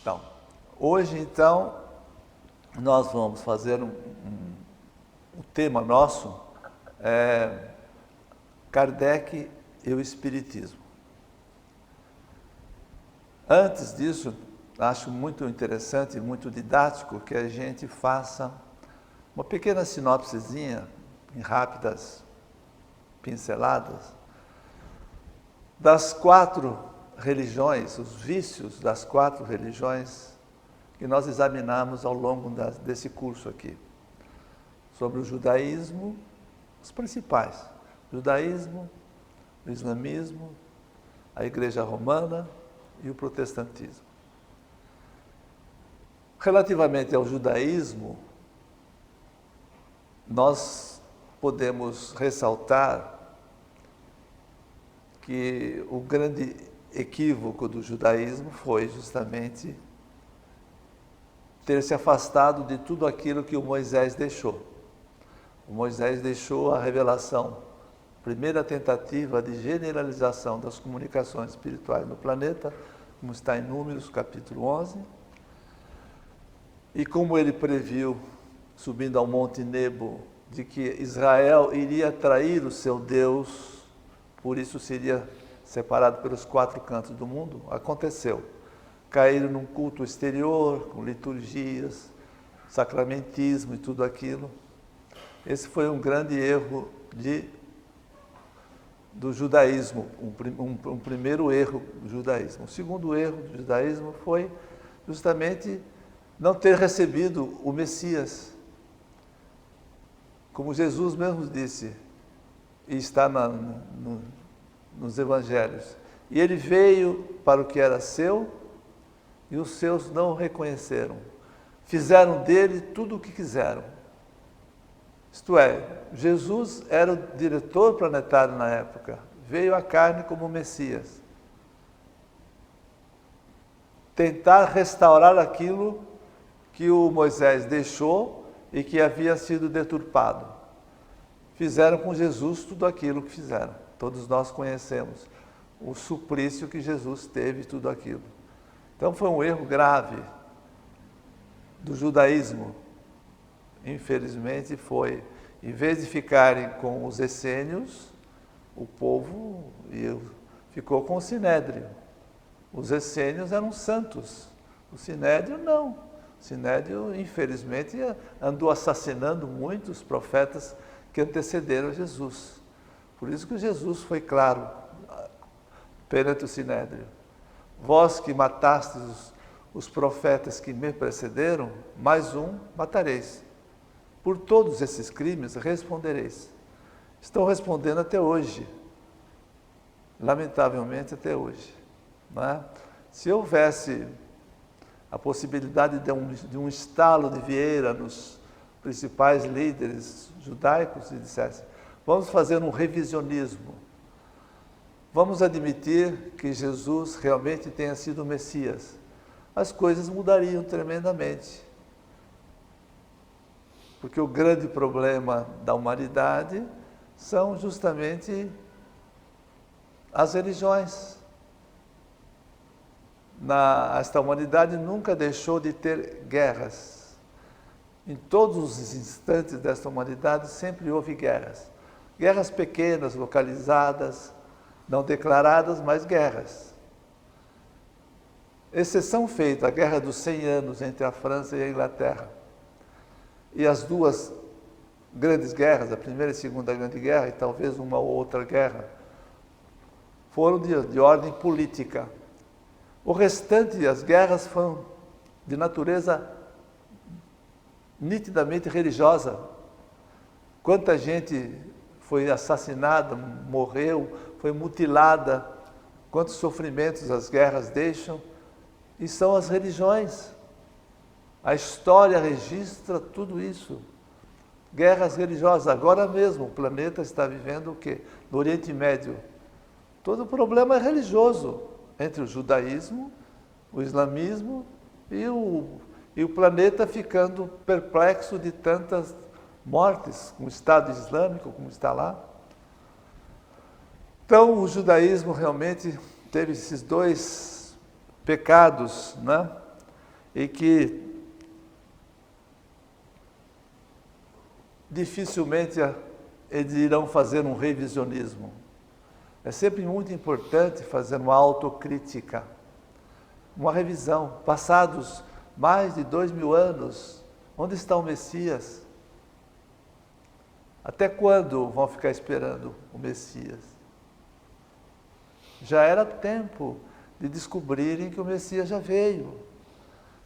Então, hoje, então, nós vamos fazer o tema nosso é Kardec e o Espiritismo. Antes disso, acho muito interessante e muito didático que a gente faça uma pequena sinopsezinha, em rápidas pinceladas, das 4 religiões, os vícios das 4 religiões que nós examinamos ao longo desse curso aqui. Sobre o judaísmo, os principais: o judaísmo, o islamismo, a Igreja Romana e o protestantismo. Relativamente ao judaísmo, nós podemos ressaltar que o grande equívoco do judaísmo foi justamente ter se afastado de tudo aquilo que o Moisés deixou. O Moisés deixou a revelação, primeira tentativa de generalização das comunicações espirituais no planeta, como está em Números, capítulo 11, e como ele previu, subindo ao Monte Nebo, de que Israel iria trair o seu Deus, por isso seria separado pelos 4 cantos do mundo, aconteceu. Caíram num culto exterior, com liturgias, sacramentismo e tudo aquilo. Esse foi um grande erro do judaísmo, um primeiro erro do judaísmo. O segundo erro do judaísmo foi justamente não ter recebido o Messias. Como Jesus mesmo disse, e está nos evangelhos. E ele veio para o que era seu, e os seus não o reconheceram. Fizeram dele tudo o que quiseram. Isto é, Jesus era o diretor planetário na época, veio à carne como Messias. Tentar restaurar aquilo que o Moisés deixou e que havia sido deturpado. Fizeram com Jesus tudo aquilo que fizeram. Todos nós conhecemos o suplício que Jesus teve, tudo aquilo. Então foi um erro grave do judaísmo. Infelizmente foi, em vez de ficarem com os essênios, o povo ficou com o sinédrio. Os essênios eram santos, o sinédrio não. O sinédrio, infelizmente, andou assassinando muitos profetas que antecederam Jesus. Por isso que Jesus foi claro perante o sinédrio: vós que matastes os profetas que me precederam, mais um matareis. Por todos esses crimes respondereis. Estão respondendo até hoje. Lamentavelmente até hoje. Não é? Se houvesse a possibilidade de um estalo de Vieira nos principais líderes judaicos e dissesse: vamos fazer um revisionismo. Vamos admitir que Jesus realmente tenha sido o Messias. As coisas mudariam tremendamente. Porque o grande problema da humanidade são justamente as religiões. Esta humanidade nunca deixou de ter guerras. Em todos os instantes desta humanidade sempre houve guerras. Guerras pequenas, localizadas, não declaradas, mas guerras. Exceção feita a Guerra dos 100 Anos entre a França e a Inglaterra. E as 2 grandes guerras, a Primeira e a Segunda Grande Guerra, e talvez uma ou outra guerra, foram de ordem política. O restante, as guerras foram de natureza nitidamente religiosa. Quanta gente foi assassinada, morreu, foi mutilada, quantos sofrimentos as guerras deixam, e são as religiões. A história registra tudo isso. Guerras religiosas. Agora mesmo o planeta está vivendo o quê? No Oriente Médio. Todo o problema é religioso entre o judaísmo, o islamismo e o planeta ficando perplexo de tantas mortes, com o Estado Islâmico, como está lá. Então, o judaísmo realmente teve esses 2 pecados, né? e que dificilmente eles irão fazer um revisionismo. É sempre muito importante fazer uma autocrítica, uma revisão. Passados mais de 2000 anos, onde está o Messias? Até quando vão ficar esperando o Messias? Já era tempo de descobrirem que o Messias já veio.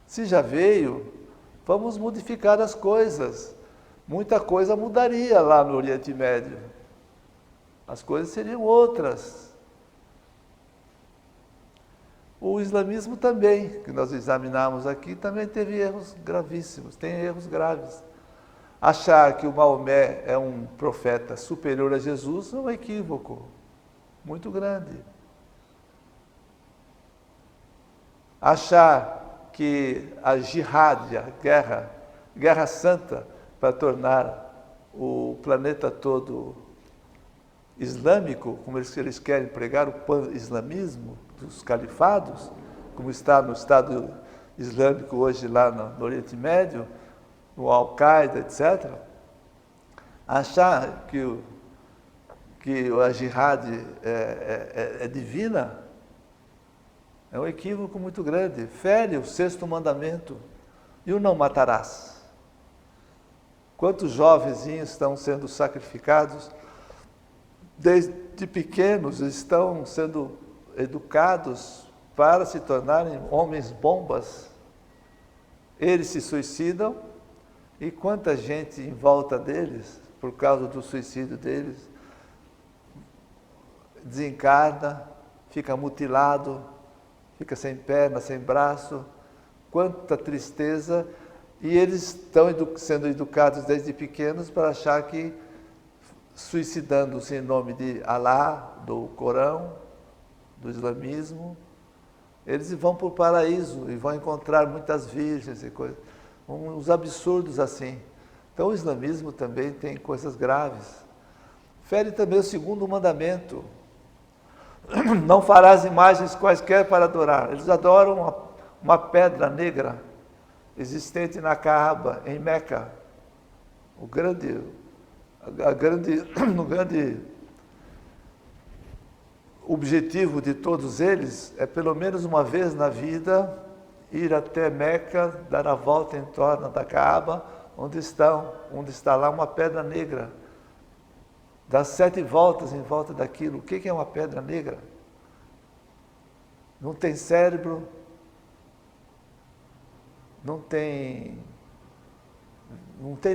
Se já veio, vamos modificar as coisas. Muita coisa mudaria lá no Oriente Médio. As coisas seriam outras. O islamismo também, que nós examinamos aqui, também teve erros gravíssimos, tem erros graves. Achar que o Maomé é um profeta superior a Jesus é um equívoco muito grande. Achar que a jihad, a guerra santa, para tornar o planeta todo islâmico, como eles querem pregar o pan-islamismo dos califados, como está no Estado Islâmico hoje lá no Oriente Médio, no Al-Qaeda, etc., achar que a jihad é divina é um equívoco muito grande. Fere o 6º mandamento e o não matarás. Quantos jovenzinhos estão sendo sacrificados, desde pequenos, estão sendo educados para se tornarem homens bombas. Eles se suicidam e quanta gente em volta deles, por causa do suicídio deles, desencarna, fica mutilado, fica sem perna, sem braço, quanta tristeza. E eles estão sendo educados desde pequenos para achar que, suicidando-se em nome de Alá, do Corão, do islamismo, eles vão para o paraíso e vão encontrar muitas virgens e coisas, uns absurdos assim. Então o islamismo também tem coisas graves. Fere também o 2º mandamento. Não farás imagens quaisquer para adorar. Eles adoram uma pedra negra existente na Kaaba, em Meca. O grande objetivo de todos eles é, pelo menos uma vez na vida, ir até Meca, dar a volta em torno da Kaaba, onde está lá uma pedra negra. Dar 7 voltas em volta daquilo. O que é uma pedra negra? Não tem cérebro, não tem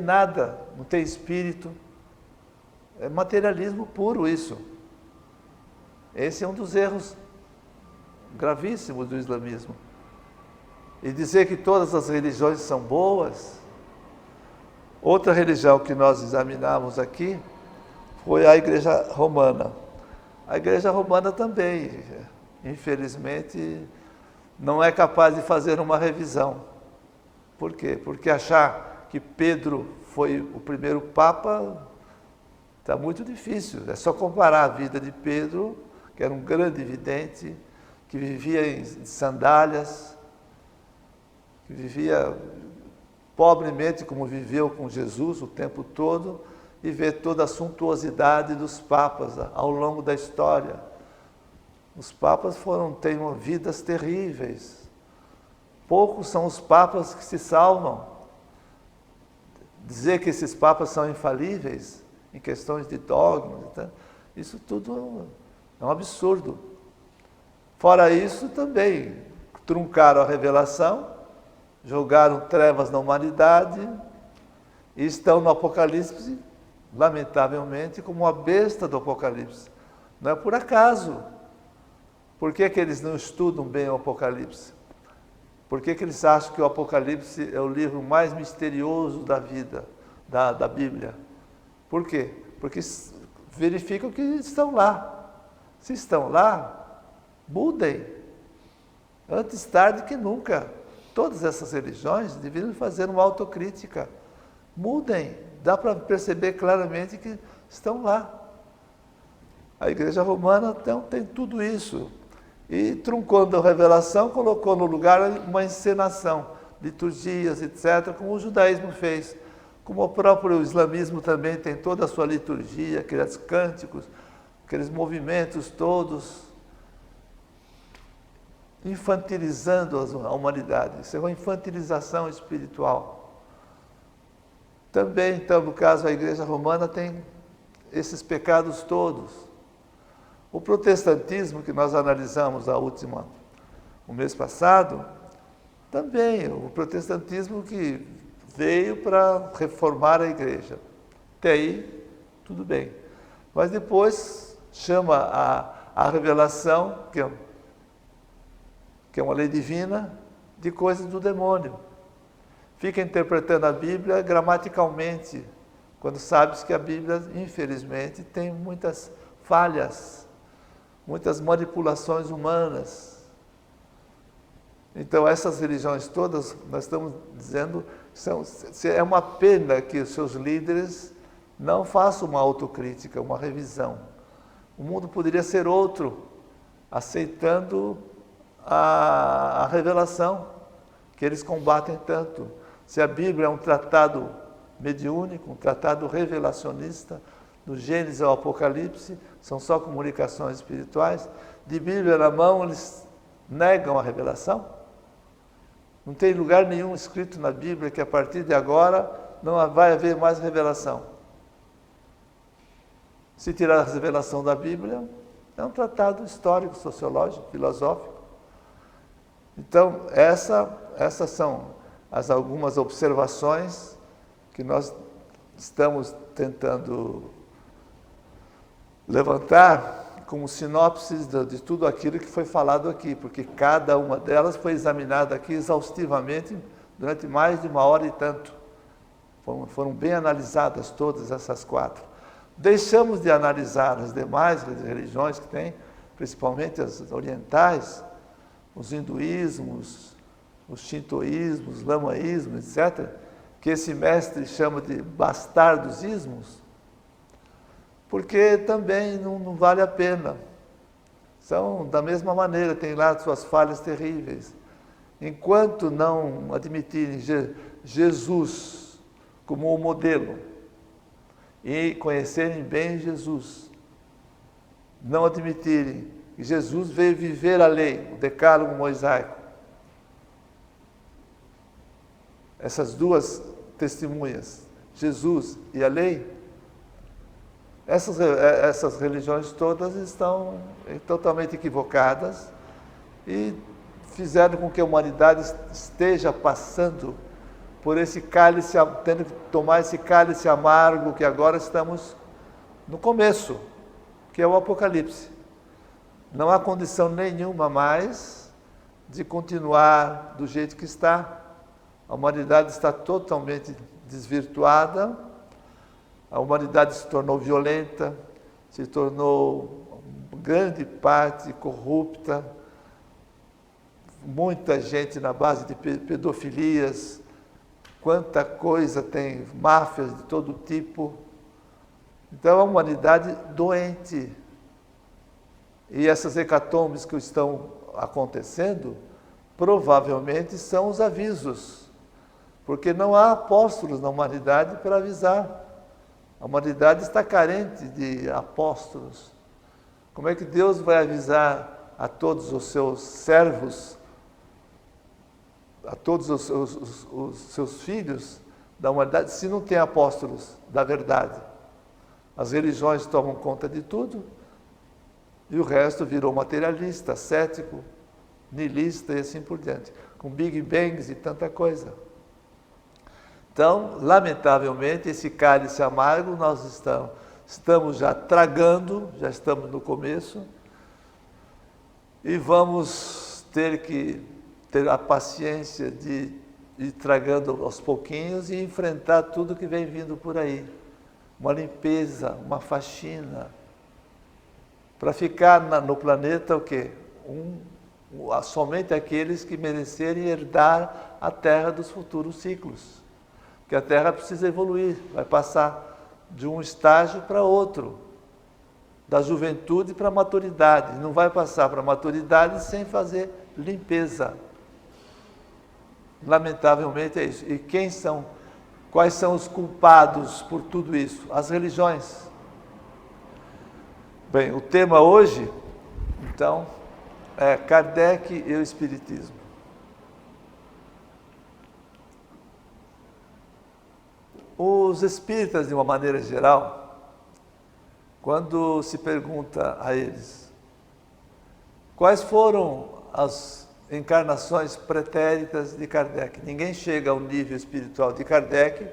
nada, não tem espírito. É materialismo puro isso. Esse é um dos erros gravíssimos do islamismo. E dizer que todas as religiões são boas. Outra religião que nós examinamos aqui foi a Igreja Romana. A Igreja Romana também, infelizmente, não é capaz de fazer uma revisão. Por quê? Porque achar que Pedro foi o primeiro Papa está muito difícil. É só comparar a vida de Pedro, que era um grande vidente, que vivia em sandálias, que vivia pobremente como viveu com Jesus o tempo todo, e ver toda a suntuosidade dos papas ao longo da história. Os papas têm vidas terríveis. Poucos são os papas que se salvam. Dizer que esses papas são infalíveis em questões de dogmas, isso tudo é um absurdo. Fora isso, também truncaram a revelação, jogaram trevas na humanidade e estão no Apocalipse, lamentavelmente, como uma besta do Apocalipse. Não é por acaso. Por que eles não estudam bem o Apocalipse? Por que eles acham que o Apocalipse é o livro mais misterioso da vida, da Bíblia? Por quê? Porque verificam que estão lá. Se estão lá, mudem. Antes tarde que nunca. Todas essas religiões deveriam fazer uma autocrítica. Mudem. Dá para perceber claramente que estão lá. A Igreja Romana então, tem tudo isso. E truncando a revelação, colocou no lugar uma encenação. liturgias, etc., como o judaísmo fez. Como o próprio islamismo também tem toda a sua liturgia, aqueles cânticos, aqueles movimentos todos, infantilizando a humanidade. Isso é uma infantilização espiritual. Também, então, no caso, a Igreja Romana tem esses pecados todos. O protestantismo, que nós analisamos o mês passado, também, o protestantismo que veio para reformar a Igreja. Até aí, tudo bem. Mas depois chama a revelação, que é uma lei divina, de coisas do demônio. Fica interpretando a Bíblia gramaticalmente, quando sabes que a Bíblia, infelizmente, tem muitas falhas, muitas manipulações humanas. Então, essas religiões todas, nós estamos dizendo, é uma pena que os seus líderes não façam uma autocrítica, uma revisão. O mundo poderia ser outro, aceitando a revelação que eles combatem tanto. Se a Bíblia é um tratado mediúnico, um tratado revelacionista, do Gênesis ao Apocalipse, são só comunicações espirituais, de Bíblia na mão eles negam a revelação. Não tem lugar nenhum escrito na Bíblia que a partir de agora não vai haver mais revelação. Se tirar a revelação da Bíblia, é um tratado histórico, sociológico, filosófico. Então, essas são algumas observações que nós estamos tentando levantar como sinopses de tudo aquilo que foi falado aqui, porque cada uma delas foi examinada aqui exaustivamente durante mais de 1h e tanto. Foram bem analisadas todas essas 4. Deixamos de analisar as demais religiões que tem, principalmente as orientais, os hinduísmos, os shintoísmos, os lamaísmos, etc., que esse mestre chama de bastardosismos, porque também não vale a pena. São da mesma maneira, tem lá suas falhas terríveis. Enquanto não admitirem Jesus como o modelo e conhecerem bem Jesus, não admitirem que Jesus veio viver a lei, o decálogo mosaico, essas duas testemunhas, Jesus e a lei, essas religiões todas estão totalmente equivocadas e fizeram com que a humanidade esteja passando por esse cálice, tendo que tomar esse cálice amargo que agora estamos no começo, que é o Apocalipse. Não há condição nenhuma mais de continuar do jeito que está. A humanidade está totalmente desvirtuada, a humanidade se tornou violenta, se tornou grande parte corrupta, muita gente na base de pedofilias, quanta coisa tem, máfias de todo tipo. Então, a humanidade doente. E essas hecatombes que estão acontecendo, provavelmente são os avisos, porque não há apóstolos na humanidade para avisar. A humanidade está carente de apóstolos. Como é que Deus vai avisar a todos os seus servos, a todos os seus filhos da humanidade, se não tem apóstolos da verdade? As religiões tomam conta de tudo e o resto virou materialista, cético, niilista e assim por diante, com Big Bangs e tanta coisa. Então, lamentavelmente, esse cálice amargo nós estamos já tragando, já estamos no começo, e vamos ter que ter a paciência de ir tragando aos pouquinhos e enfrentar tudo que vem vindo por aí. Uma limpeza, uma faxina, para ficar no planeta o quê? Somente aqueles que merecerem herdar a terra dos futuros ciclos. Porque a Terra precisa evoluir, vai passar de um estágio para outro, da juventude para a maturidade. Não vai passar para a maturidade sem fazer limpeza. Lamentavelmente é isso. E quais são os culpados por tudo isso? As religiões. Bem, o tema hoje, então, é Kardec e o Espiritismo. Os espíritas, de uma maneira geral, quando se pergunta a eles quais foram as encarnações pretéritas de Kardec, ninguém chega ao nível espiritual de Kardec,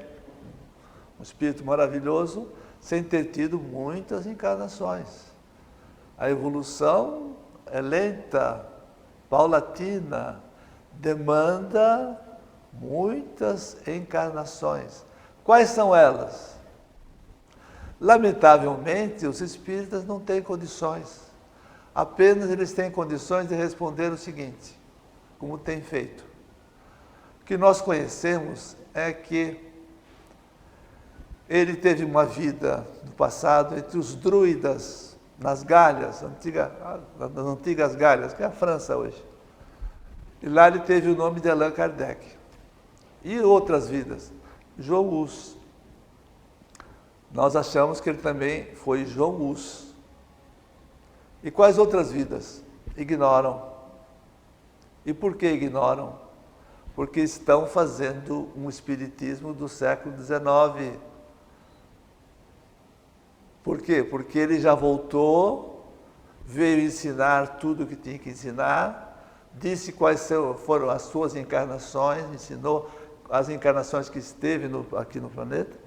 um espírito maravilhoso, sem ter tido muitas encarnações. A evolução é lenta, paulatina, demanda muitas encarnações. Quais são elas? Lamentavelmente, os espíritas não têm condições. Apenas eles têm condições de responder o seguinte, como tem feito. O que nós conhecemos é que ele teve uma vida no passado entre os druidas, nas Galhas, nas antigas Galhas, que é a França hoje. E lá ele teve o nome de Allan Kardec. E outras vidas. João Hus. Nós achamos que ele também foi João Hus. E quais outras vidas? Ignoram. E por que ignoram? Porque estão fazendo um espiritismo do século XIX. Por quê? Porque ele já voltou, veio ensinar tudo o que tinha que ensinar, disse quais foram as suas encarnações, ensinou as encarnações que esteve aqui no planeta,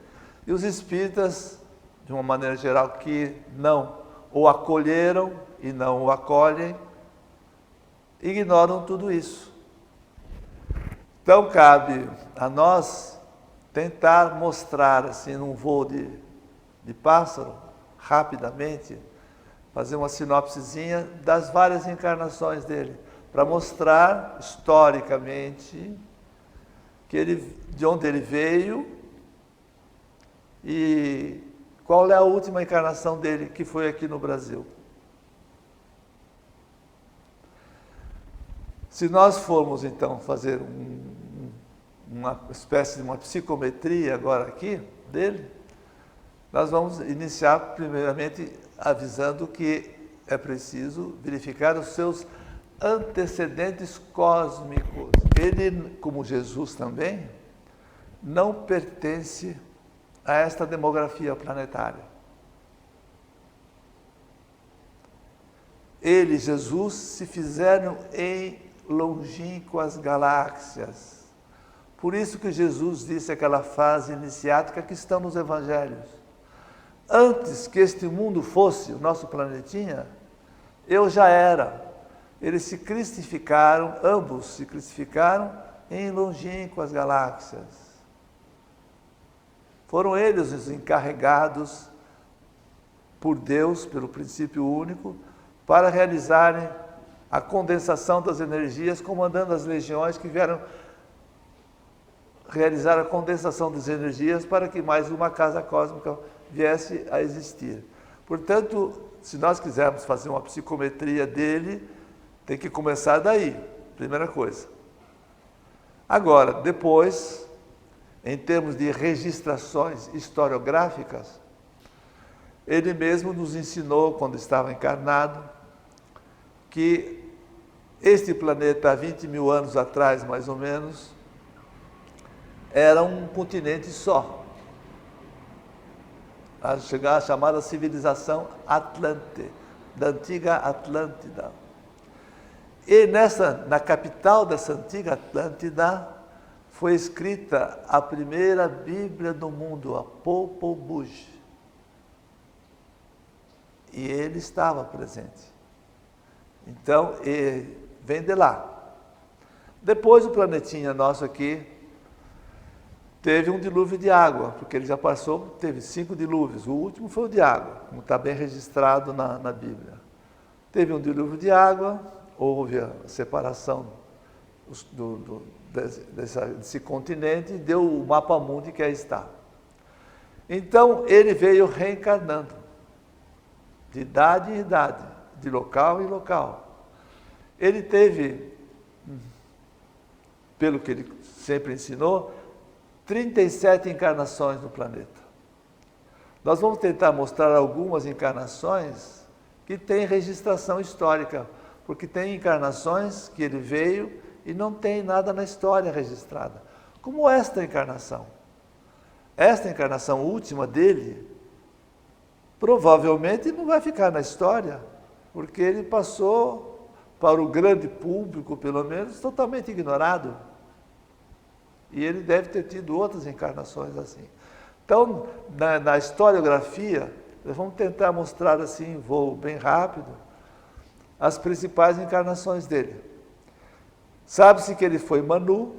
e os espíritas, de uma maneira geral, que não o acolheram e não o acolhem, ignoram tudo isso. Então cabe a nós tentar mostrar, assim, num voo de pássaro, rapidamente, fazer uma sinopsezinha das várias encarnações dele, para mostrar historicamente de onde ele veio e qual é a última encarnação dele, que foi aqui no Brasil. Se nós formos, então, fazer uma espécie de uma psicometria agora aqui dele, nós vamos iniciar primeiramente avisando que é preciso verificar os seus antecedentes cósmicos. Ele, como Jesus também, não pertence a esta demografia planetária. Ele, Jesus, se fizeram em longínquas galáxias. Por isso que Jesus disse aquela frase iniciática que está nos evangelhos. Antes que este mundo fosse o nosso planetinha, eu já era. Eles se cristificaram, ambos se cristificaram em longínquas galáxias. Foram eles os encarregados por Deus, pelo princípio único, para realizarem a condensação das energias, comandando as legiões que vieram realizar a condensação das energias para que mais uma casa cósmica viesse a existir. Portanto, se nós quisermos fazer uma psicometria dele, tem que começar daí, primeira coisa. Agora, depois, em termos de registrações historiográficas, ele mesmo nos ensinou, quando estava encarnado, que este planeta, há 20 mil anos atrás, mais ou menos, era um continente só. A chegar a chamada civilização Atlante, da antiga Atlântida. E na capital dessa antiga Atlântida, foi escrita a primeira Bíblia do mundo, a Popol Vuh. E ele estava presente. Então, vem de lá. Depois o planetinha nosso aqui teve um dilúvio de água, porque ele já passou, teve 5 dilúvios. O último foi o de água, como está bem registrado na Bíblia. Teve um dilúvio de água, houve a separação desse continente e deu o mapa mundi que aí está. Então, ele veio reencarnando, de idade em idade, de local em local. Ele teve pelo que ele sempre ensinou, 37 encarnações no planeta. Nós vamos tentar mostrar algumas encarnações que têm registração histórica, porque tem encarnações que ele veio e não tem nada na história registrada, como esta encarnação. Esta encarnação última dele, provavelmente não vai ficar na história, porque ele passou, para o grande público pelo menos, totalmente ignorado. E ele deve ter tido outras encarnações assim. Então, na historiografia, nós vamos tentar mostrar assim, em voo bem rápido, as principais encarnações dele. Sabe-se que ele foi Manu,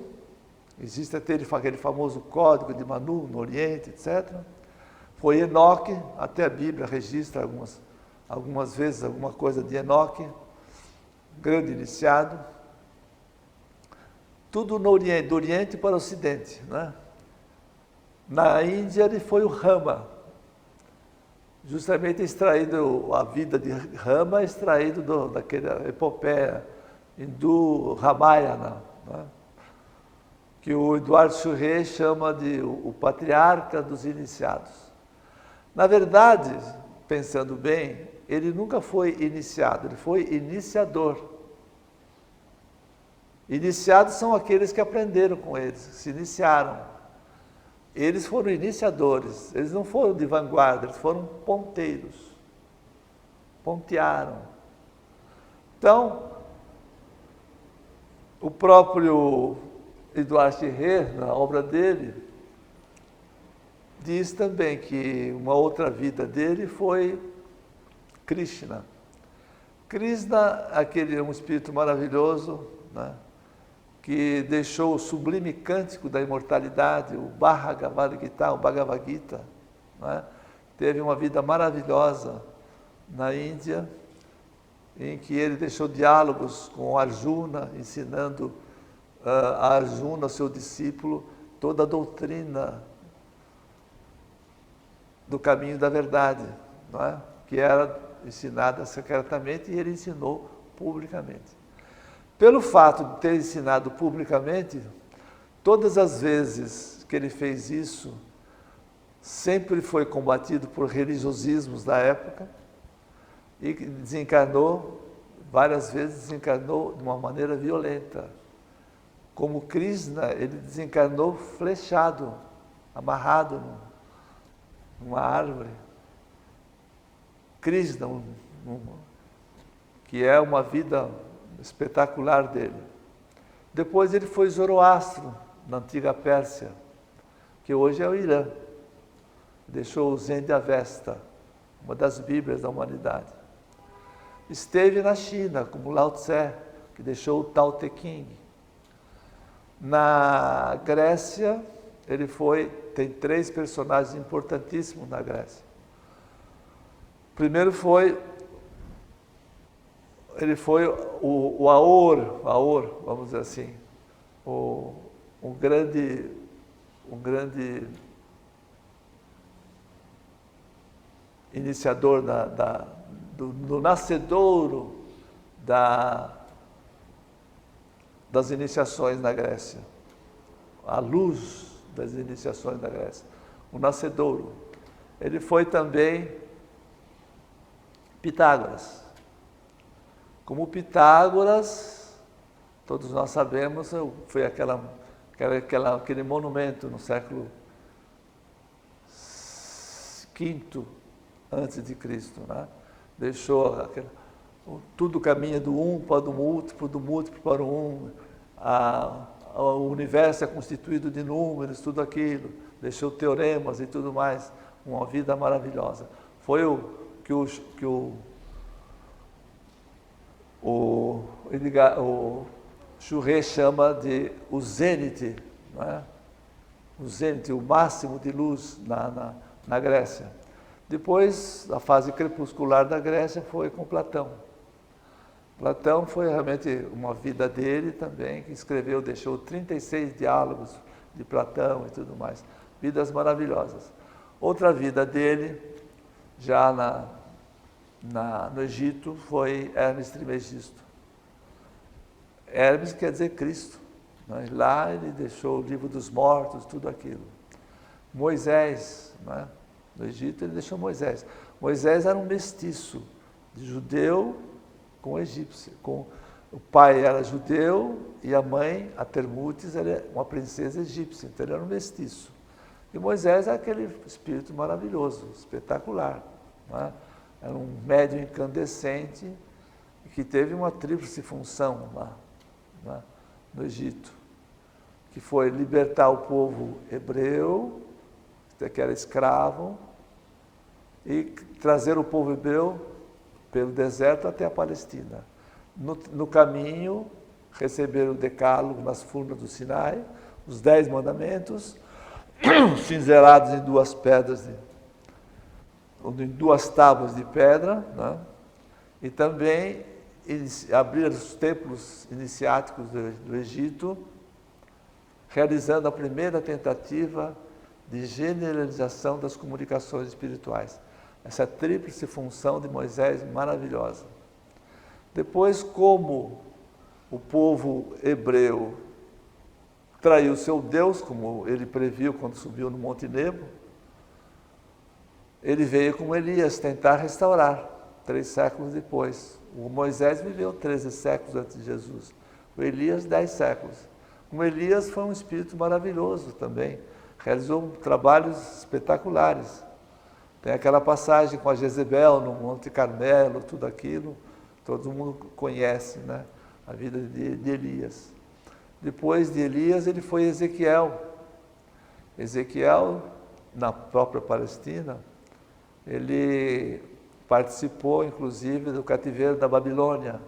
existe até aquele famoso código de Manu no Oriente, etc. Foi Enoque, até a Bíblia registra algumas vezes alguma coisa de Enoque, grande iniciado. Tudo no Oriente, do Oriente para o Ocidente, né? Na Índia ele foi o Rama, justamente extraído, a vida de Rama é extraído daquela epopeia hindu Ramayana, né? Que o Eduardo Churré chama de o patriarca dos iniciados. Na verdade, pensando bem, ele nunca foi iniciado, ele foi iniciador. Iniciados são aqueles que aprenderam com eles, se iniciaram. Eles foram iniciadores, eles não foram de vanguarda, eles foram ponteiros. Pontearam. Então, o próprio Eduardo Churré, na obra dele, diz também que uma outra vida dele foi Krishna. Krishna, aquele um espírito maravilhoso, né, que deixou o sublime cântico da imortalidade, o Bhagavad Gita, né, teve uma vida maravilhosa na Índia, em que ele deixou diálogos com Arjuna, ensinando a Arjuna, seu discípulo, toda a doutrina do caminho da verdade, não é? Que era ensinada secretamente e ele ensinou publicamente. Pelo fato de ter ensinado publicamente, todas as vezes que ele fez isso, sempre foi combatido por religiosismos da época e desencarnou, várias vezes desencarnou de uma maneira violenta. Como Krishna, ele desencarnou flechado, amarrado numa árvore. Krishna, que é uma vida espetacular dele. Depois ele foi Zoroastro, na antiga Pérsia, que hoje é o Irã. Deixou o Zen de Avesta, uma das Bíblias da humanidade. Esteve na China, como Lao Tse, que deixou o Tao Te Ching. Na Grécia, tem 3 personagens importantíssimos na Grécia. Primeiro ele foi o Aor, vamos dizer assim, um grande iniciador do nascedouro das iniciações na Grécia, a luz das iniciações da Grécia, o nascedouro. Ele foi também Pitágoras. Como Pitágoras, todos nós sabemos, foi aquele monumento no século V antes de Cristo, né? Deixou tudo caminha do um para o múltiplo, do múltiplo para o um, o universo é constituído de números, tudo aquilo, deixou teoremas e tudo mais, uma vida maravilhosa. Foi o Churré chama de o zênite, né? O zênite, o máximo de luz na Grécia. Depois, a fase crepuscular da Grécia foi com Platão. Platão foi realmente uma vida dele também, que escreveu, deixou 36 diálogos de Platão e tudo mais. Vidas maravilhosas. Outra vida dele, já no Egito, foi Hermes Trismegisto. Hermes quer dizer Cristo, Né? Lá ele deixou o livro dos mortos, tudo aquilo. Moisés, né? No Egito ele deixou Moisés. Moisés era um mestiço, de judeu com egípcio. O pai era judeu e a mãe, a Termutes, era uma princesa egípcia, então ele era um mestiço. E Moisés é aquele espírito maravilhoso, espetacular. Né? Era um médium incandescente que teve uma tríplice função lá, né? No Egito, que foi libertar o povo hebreu, que era escravo, e trazer o povo hebreu pelo deserto até a Palestina. No caminho, receberam o decálogo nas furnas do Sinai, os 10 mandamentos, cinzelados em 2 pedras, em 2 tábuas de pedra, né? E também abrir os templos iniciáticos do Egito, realizando a primeira tentativa de generalização das comunicações espirituais. Essa tríplice função de Moisés maravilhosa. Depois, como o povo hebreu traiu seu Deus, como ele previu quando subiu no Monte Nebo, ele veio com Elias tentar restaurar, 3 séculos depois. O Moisés viveu 13 séculos antes de Jesus. O Elias, 10 séculos. O Elias foi um espírito maravilhoso também. Realizou trabalhos espetaculares. Tem aquela passagem com a Jezebel no Monte Carmelo, tudo aquilo. Todo mundo conhece, né? A vida de Elias. Depois de Elias, ele foi Ezequiel. Ezequiel, na própria Palestina, ele participou, inclusive, do cativeiro da Babilônia,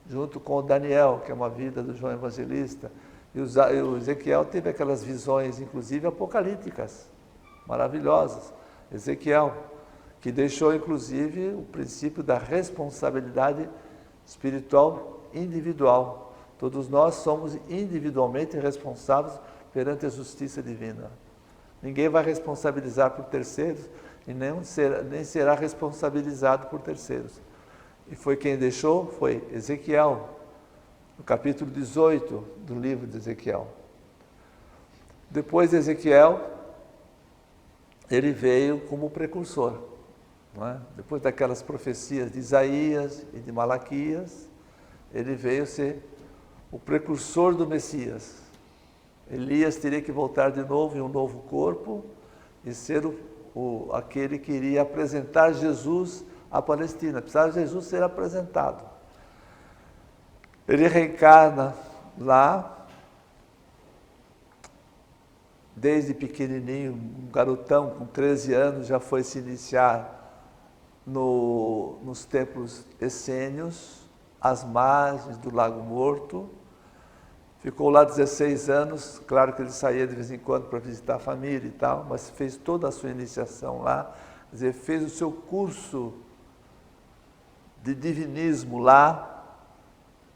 junto com o Daniel, que é uma vida do João Evangelista. E o Ezequiel teve aquelas visões, inclusive, apocalípticas, maravilhosas. Ezequiel, que deixou, inclusive, o princípio da responsabilidade espiritual individual. Todos nós somos individualmente responsáveis perante a justiça divina. Ninguém vai responsabilizar por terceiros e nem será responsabilizado por terceiros. E foi quem deixou? Foi Ezequiel, no capítulo 18 do livro de Ezequiel. Depois de Ezequiel, ele veio como precursor. Não é? Depois daquelas profecias de Isaías e de Malaquias, ele veio ser o precursor do Messias. Elias teria que voltar de novo em um novo corpo e ser aquele que iria apresentar Jesus à Palestina. Precisava Jesus ser apresentado. Ele reencarna lá, desde pequenininho, um garotão com 13 anos, já foi se iniciar nos templos essênios, às margens do Lago Morto. Ficou lá 16 anos, claro que ele saía de vez em quando para visitar a família e tal, mas fez toda a sua iniciação lá, quer dizer, fez o seu curso de divinismo lá.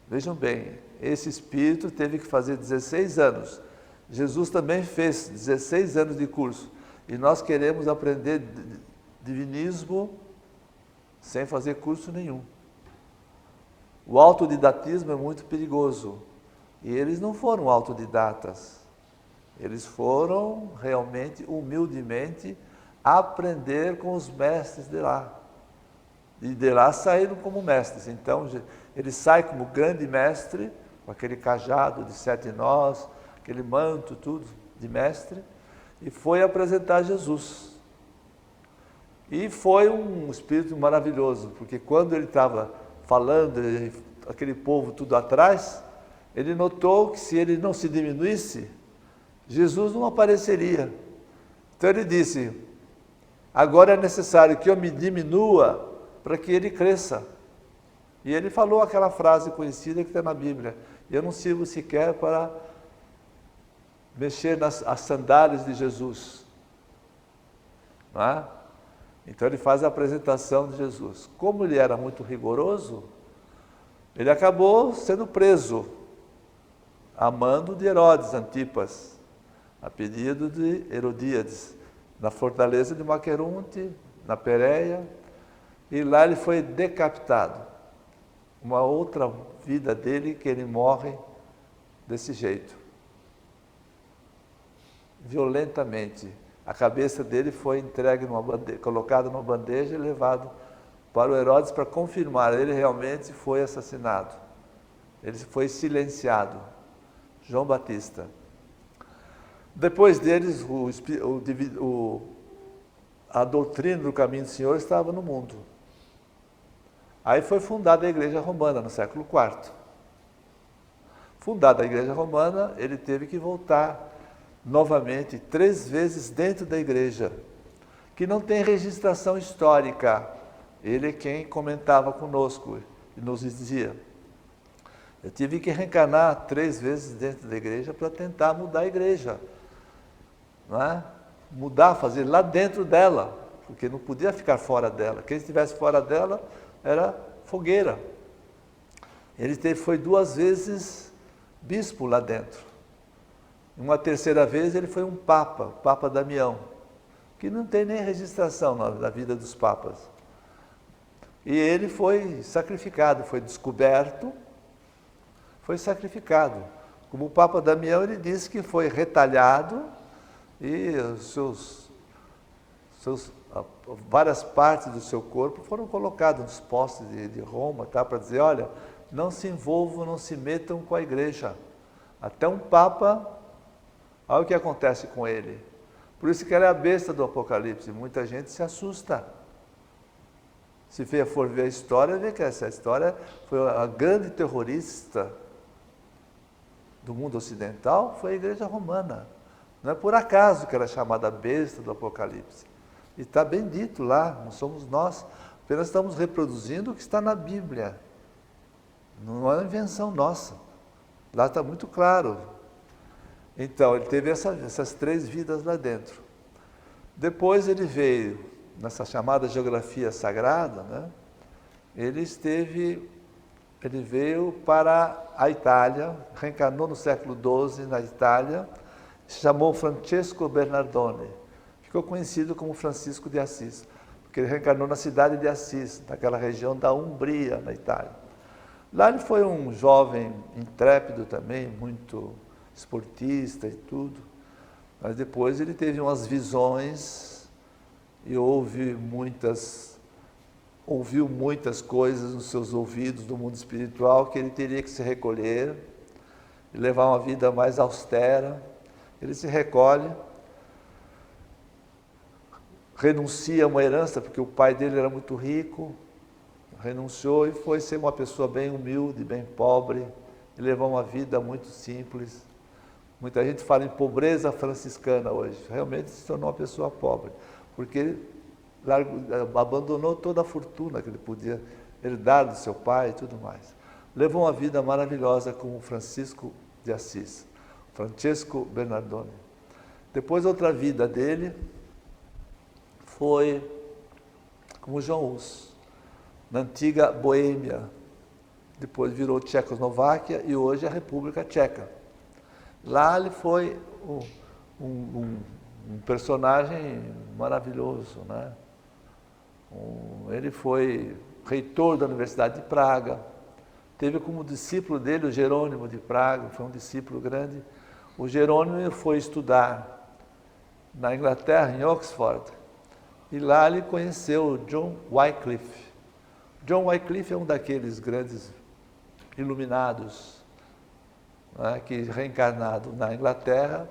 Vejam bem, esse espírito teve que fazer 16 anos. Jesus também fez 16 anos de curso. E nós queremos aprender divinismo sem fazer curso nenhum. O autodidatismo é muito perigoso. E eles não foram autodidatas. Eles foram realmente, humildemente, aprender com os mestres de lá. E de lá saíram como mestres. Então, ele sai como grande mestre, com aquele cajado de 7 nós, aquele manto, tudo, de mestre, e foi apresentar Jesus. E foi um espírito maravilhoso, porque quando ele estava falando, aquele povo tudo atrás, ele notou que se ele não se diminuísse, Jesus não apareceria. Então ele disse, agora é necessário que eu me diminua para que ele cresça. E ele falou aquela frase conhecida que está na Bíblia, eu não sirvo sequer para mexer nas sandálias de Jesus. Não é? Então ele faz a apresentação de Jesus. Como ele era muito rigoroso, ele acabou sendo preso, a mando de Herodes Antipas, a pedido de Herodíades, na fortaleza de Maqueronte, na Pérea, e lá ele foi decapitado. Uma outra vida dele que ele morre desse jeito. violentamente. A cabeça dele foi entregue colocada numa bandeja e levado para o Herodes para confirmar, ele realmente foi assassinado. Ele foi silenciado. João Batista. Depois deles, a doutrina do caminho do Senhor estava no mundo. Aí foi fundada a Igreja Romana, no século IV. Fundada a Igreja Romana, ele teve que voltar novamente 3 vezes dentro da igreja, que não tem registração histórica. Ele é quem comentava conosco e nos dizia: eu tive que reencarnar 3 vezes dentro da igreja para tentar mudar a igreja, não é? Mudar, fazer lá dentro dela, porque não podia ficar fora dela. Quem estivesse fora dela era fogueira. Ele foi 2 vezes bispo lá dentro. Uma terceira vez ele foi um papa, o Papa Damião, que não tem nem registração na vida dos papas. E ele foi sacrificado, foi descoberto, foi sacrificado. Como o Papa Damião, ele disse que foi retalhado e várias partes do seu corpo foram colocadas nos postes de Roma, tá, para dizer, olha, não se envolvam, não se metam com a igreja. Até um Papa, olha o que acontece com ele. Por isso que ela é a besta do Apocalipse. Muita gente se assusta. Se for ver a história, vê que essa história foi a grande terrorista do mundo ocidental, foi a Igreja Romana. Não é por acaso que ela é chamada besta do Apocalipse. E está bem dito lá, não somos nós, apenas estamos reproduzindo o que está na Bíblia. Não é uma invenção nossa. Lá está muito claro. Então, ele teve essas 3 vidas lá dentro. Depois ele veio, nessa chamada geografia sagrada, né? Ele veio para a Itália, reencarnou no século XII na Itália, se chamou Francesco Bernardone. Ficou conhecido como Francisco de Assis, porque ele reencarnou na cidade de Assis, naquela região da Umbria, na Itália. Lá ele foi um jovem intrépido também, muito esportista e tudo, mas depois ele teve umas visões e ouviu muitas coisas nos seus ouvidos do mundo espiritual, que ele teria que se recolher e levar uma vida mais austera. Ele se recolhe, renuncia a uma herança, porque o pai dele era muito rico, renunciou e foi ser uma pessoa bem humilde, bem pobre, e levou uma vida muito simples. Muita gente fala em pobreza franciscana hoje. Realmente se tornou uma pessoa pobre, porque ele abandonou toda a fortuna que ele podia herdar do seu pai e tudo mais. Levou uma vida maravilhosa como Francisco de Assis, Francesco Bernardone. Depois, outra vida dele foi como João Hus, na antiga Boêmia. Depois virou Tchecoslováquia e hoje é a República Tcheca. Lá ele foi um personagem maravilhoso, né? Ele foi reitor da Universidade de Praga, teve como discípulo dele o Jerônimo de Praga, foi um discípulo grande. O Jerônimo foi estudar na Inglaterra, em Oxford, e lá ele conheceu John Wycliffe. John Wycliffe é um daqueles grandes iluminados, né, que reencarnado na Inglaterra,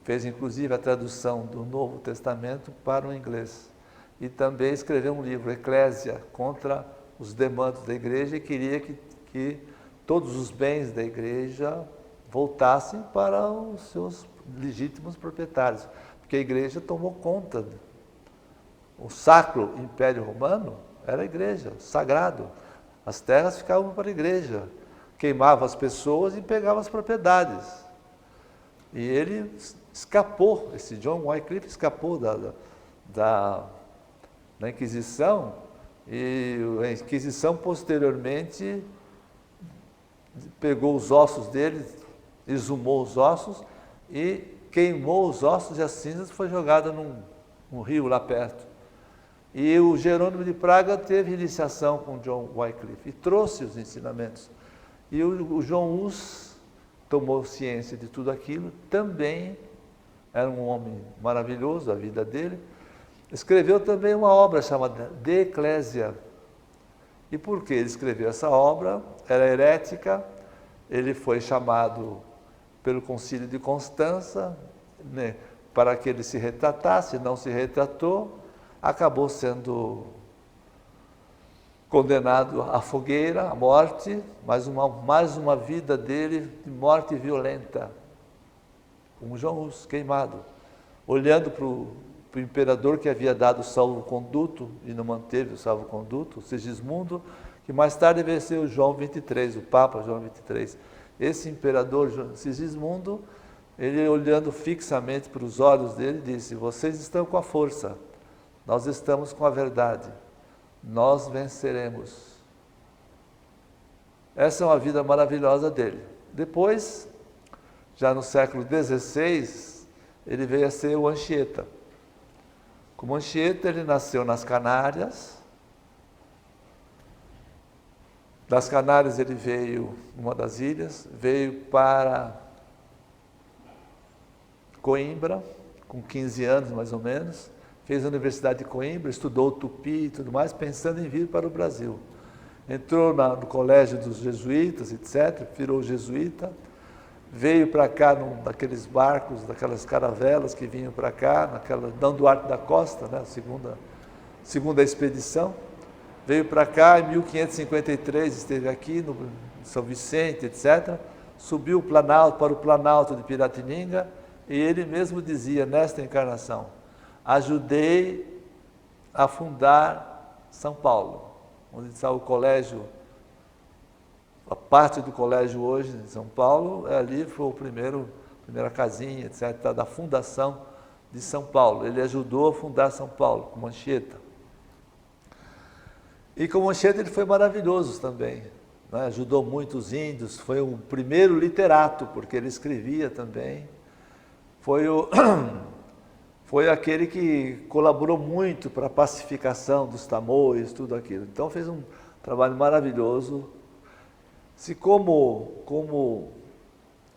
fez inclusive a tradução do Novo Testamento para o inglês. E também escreveu um livro, Eclésia, contra os demandos da igreja, e queria que todos os bens da igreja voltassem para os seus legítimos proprietários, porque a igreja tomou conta. O Sacro Império Romano era a igreja, sagrado. As terras ficavam para a igreja, queimava as pessoas e pegava as propriedades. E ele escapou, esse John Wycliffe escapou da Inquisição, e a Inquisição posteriormente pegou os ossos dele, exumou os ossos e queimou os ossos, e as cinzas foi jogada num rio lá perto. E o Jerônimo de Praga teve iniciação com John Wycliffe e trouxe os ensinamentos. E o João Hus tomou ciência de tudo aquilo, também era um homem maravilhoso, a vida dele. Escreveu também uma obra chamada De Ecclesia. E por que ele escreveu essa obra? Era herética, ele foi chamado pelo Concílio de Constança, né, para que ele se retratasse, não se retratou, acabou sendo condenado à fogueira, à morte, mais uma vida dele de morte violenta, como João Hus, queimado, olhando para o imperador que havia dado o salvo-conduto e não manteve o salvo-conduto, Sigismundo, que mais tarde veio ser o João XXIII, o Papa João XXIII. Esse imperador Sigismundo, ele olhando fixamente para os olhos dele, disse: vocês estão com a força, nós estamos com a verdade, nós venceremos. Essa é uma vida maravilhosa dele. Depois, já no século XVI, ele veio a ser o Anchieta. Como Anchieta, ele nasceu nas Canárias. Das Canárias ele veio, uma das ilhas, veio para Coimbra, com 15 anos mais ou menos, fez a Universidade de Coimbra, estudou Tupi e tudo mais, pensando em vir para o Brasil. Entrou no colégio dos jesuítas, etc., virou jesuíta, veio para cá naqueles barcos, daquelas caravelas que vinham para cá, Dom Duarte da Costa, né, segunda expedição. Veio para cá em 1553, esteve aqui no São Vicente, etc. Subiu para o Planalto de Piratininga, e ele mesmo dizia, nesta encarnação: ajudei a fundar São Paulo, onde está o colégio, a parte do colégio hoje em São Paulo, ali foi a primeira casinha, etc., da fundação de São Paulo. Ele ajudou a fundar São Paulo, com Anchieta. E com Anchieta ele foi maravilhoso também, né? Ajudou muito os índios, foi o primeiro literato, porque ele escrevia também. Foi aquele que colaborou muito para a pacificação dos tamoios, tudo aquilo. Então fez um trabalho maravilhoso. Se como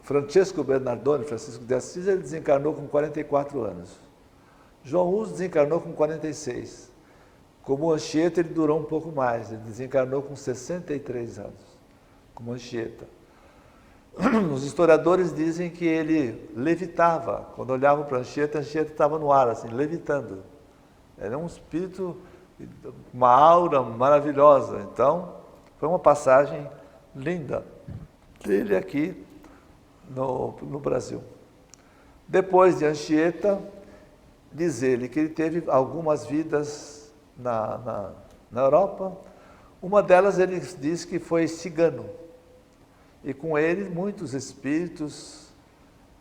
Francisco de Assis, ele desencarnou com 44 anos. João Hus desencarnou com 46. Como Anchieta, ele durou um pouco mais, ele desencarnou com 63 anos, como Anchieta. Os historiadores dizem que ele levitava, quando olhavam para Anchieta estava no ar, assim, levitando. Era um espírito, uma aura maravilhosa. Então, foi uma passagem linda dele aqui no Brasil. Depois de Anchieta, diz ele que ele teve algumas vidas na Europa. Uma delas ele diz que foi cigano, e com ele muitos espíritos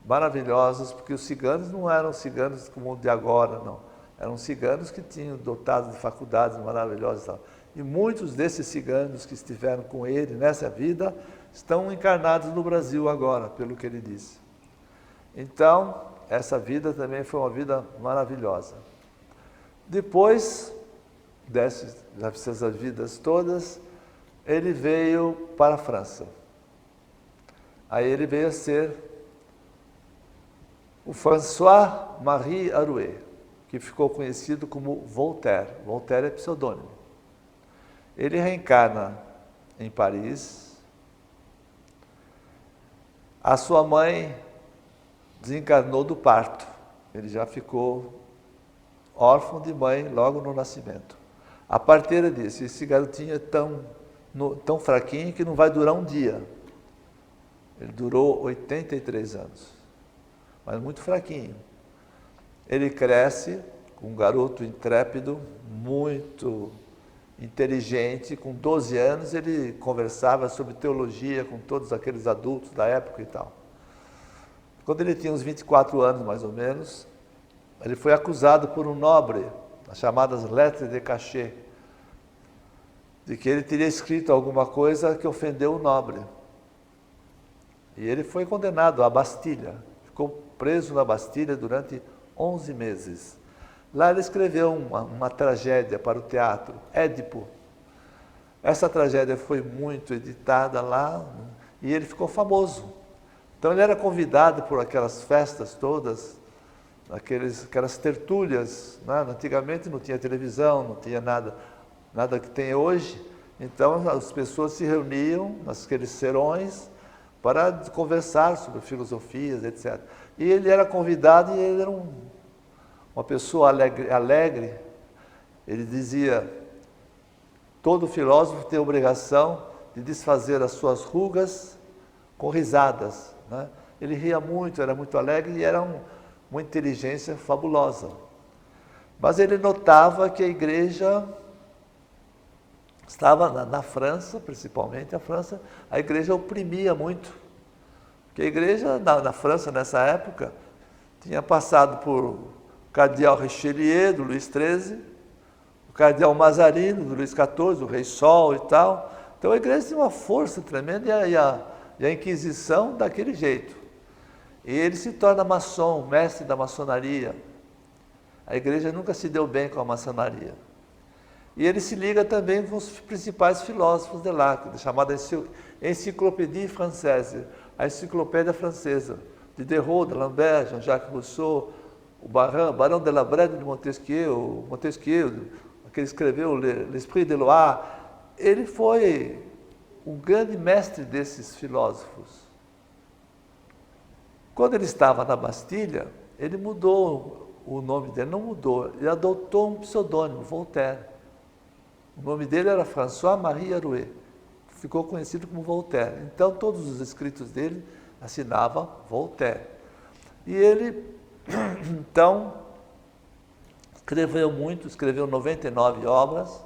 maravilhosos, porque os ciganos não eram ciganos como o de agora, não. Eram ciganos que tinham dotado de faculdades maravilhosas e tal. E muitos desses ciganos que estiveram com ele nessa vida estão encarnados no Brasil agora, pelo que ele disse. Então, essa vida também foi uma vida maravilhosa. Depois dessas vidas todas, ele veio para a França. Aí ele veio a ser o François-Marie Arouet, que ficou conhecido como Voltaire. Voltaire é pseudônimo. Ele reencarna em Paris. A sua mãe desencarnou do parto. Ele já ficou órfão de mãe logo no nascimento. A parteira disse: esse garotinho é tão fraquinho que não vai durar um dia. Ele durou 83 anos, mas muito fraquinho. Ele cresce, um garoto intrépido, muito inteligente. Com 12 anos ele conversava sobre teologia com todos aqueles adultos da época e tal. Quando ele tinha uns 24 anos, mais ou menos, ele foi acusado por um nobre, as chamadas lettres de cachet, de que ele teria escrito alguma coisa que ofendeu o nobre. E ele foi condenado à Bastilha, ficou preso na Bastilha durante 11 meses. Lá ele escreveu uma tragédia para o teatro, Édipo. Essa tragédia foi muito editada lá, e ele ficou famoso. Então ele era convidado por aquelas festas todas, aquelas tertúlias, né? Antigamente não tinha televisão, não tinha nada que tem hoje, então as pessoas se reuniam naqueles serões para conversar sobre filosofias, etc. E ele era convidado e ele era uma pessoa alegre. Ele dizia, todo filósofo tem a obrigação de desfazer as suas rugas com risadas, né? Ele ria muito, era muito alegre e era uma inteligência fabulosa. Mas ele notava que a igreja estava na França, principalmente a igreja oprimia muito. Porque a igreja na França, nessa época, tinha passado por o cardeal Richelieu, do Luís XIII, o cardeal Mazarino, do Luís XIV, o Rei Sol e tal. Então a igreja tinha uma força tremenda e a Inquisição daquele jeito. E ele se torna maçom, mestre da maçonaria. A igreja nunca se deu bem com a maçonaria. E ele se liga também com os principais filósofos de lá, chamada Encyclopédie Française, a enciclopédia francesa, de Diderot, d'Alembert, Jean-Jacques Rousseau, o Barão de la Brède de Montesquieu, que escreveu L'Esprit de Loire. Ele foi um grande mestre desses filósofos. Quando ele estava na Bastilha, ele mudou o nome dele, não mudou, ele adotou um pseudônimo, Voltaire. O nome dele era François-Marie Arouet, ficou conhecido como Voltaire. Então, todos os escritos dele assinava Voltaire. E ele, então, escreveu muito, escreveu 99 obras.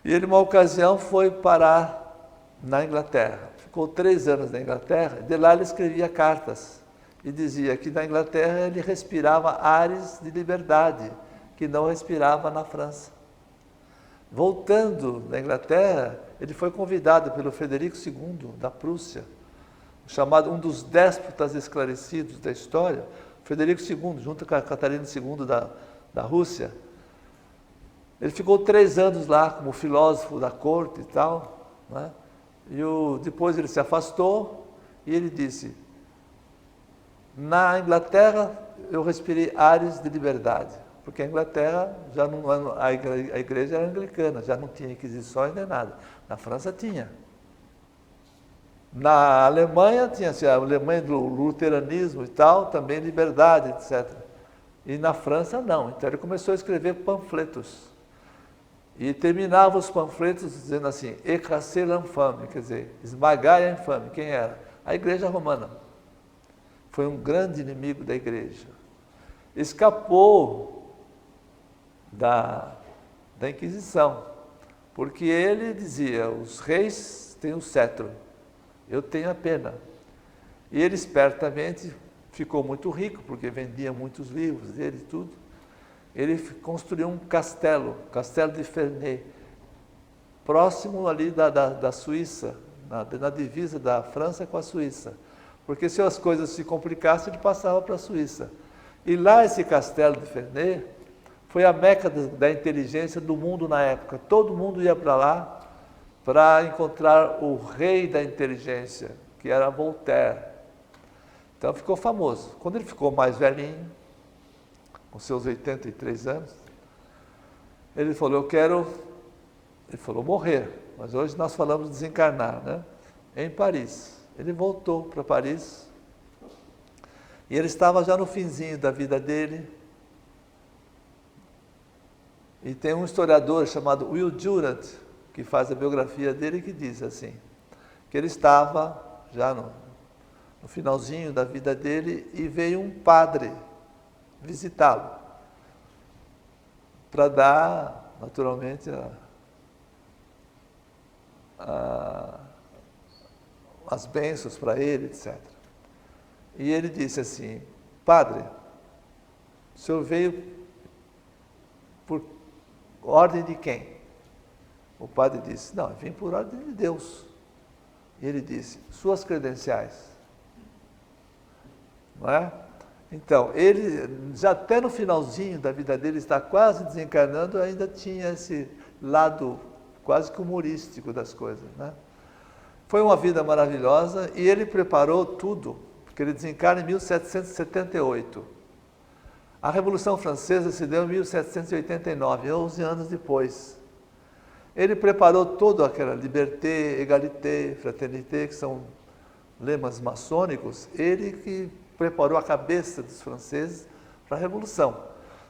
E ele, uma ocasião, foi parar na Inglaterra. Ficou 3 anos na Inglaterra, de lá ele escrevia cartas. E dizia que na Inglaterra ele respirava ares de liberdade, que não respirava na França. Voltando da Inglaterra, ele foi convidado pelo Frederico II, da Prússia, chamado um dos déspotas esclarecidos da história, Frederico II, junto com a Catarina II da Rússia. Ele ficou 3 anos lá como filósofo da corte e tal, né? Depois ele se afastou e ele disse, na Inglaterra eu respirei ares de liberdade, porque a Inglaterra, a igreja era anglicana, já não tinha inquisições nem nada. Na França tinha. Na Alemanha tinha, assim, a Alemanha do luteranismo e tal, também liberdade, etc. E na França não. Então ele começou a escrever panfletos. E terminava os panfletos dizendo assim, écraser l'infâme, quer dizer, esmagai a infame. Quem era? A igreja romana. Foi um grande inimigo da igreja. Escapou da Inquisição, porque ele dizia, os reis têm o cetro, eu tenho a pena. E ele espertamente ficou muito rico, porque vendia muitos livros dele e tudo. Ele construiu um castelo de Ferney, próximo ali da Suíça, na divisa da França com a Suíça. Porque se as coisas se complicassem, ele passava para a Suíça. E lá esse castelo de Ferney foi a meca da inteligência do mundo na época. Todo mundo ia para lá para encontrar o rei da inteligência, que era Voltaire. Então ficou famoso. Quando ele ficou mais velhinho, com seus 83 anos, ele falou, ele falou, morrer, mas hoje nós falamos desencarnar, né? Em Paris. Ele voltou para Paris, e ele estava já no finzinho da vida dele, e tem um historiador chamado Will Durant, que faz a biografia dele, que diz assim, que ele estava já no finalzinho da vida dele, e veio um padre visitá-lo, para dar, naturalmente, as bênçãos para ele, etc. E ele disse assim, padre, o senhor veio por ordem de quem? O padre disse, não, eu vim por ordem de Deus. E ele disse, suas credenciais. Não é? Então, ele, já até no finalzinho da vida dele, está quase desencarnando, ainda tinha esse lado quase que humorístico das coisas, né? Foi uma vida maravilhosa e ele preparou tudo, porque ele desencarna em 1778. A Revolução Francesa se deu em 1789, 11 anos depois. Ele preparou toda aquela liberté, égalité, fraternité, que são lemas maçônicos, ele que preparou a cabeça dos franceses para a Revolução.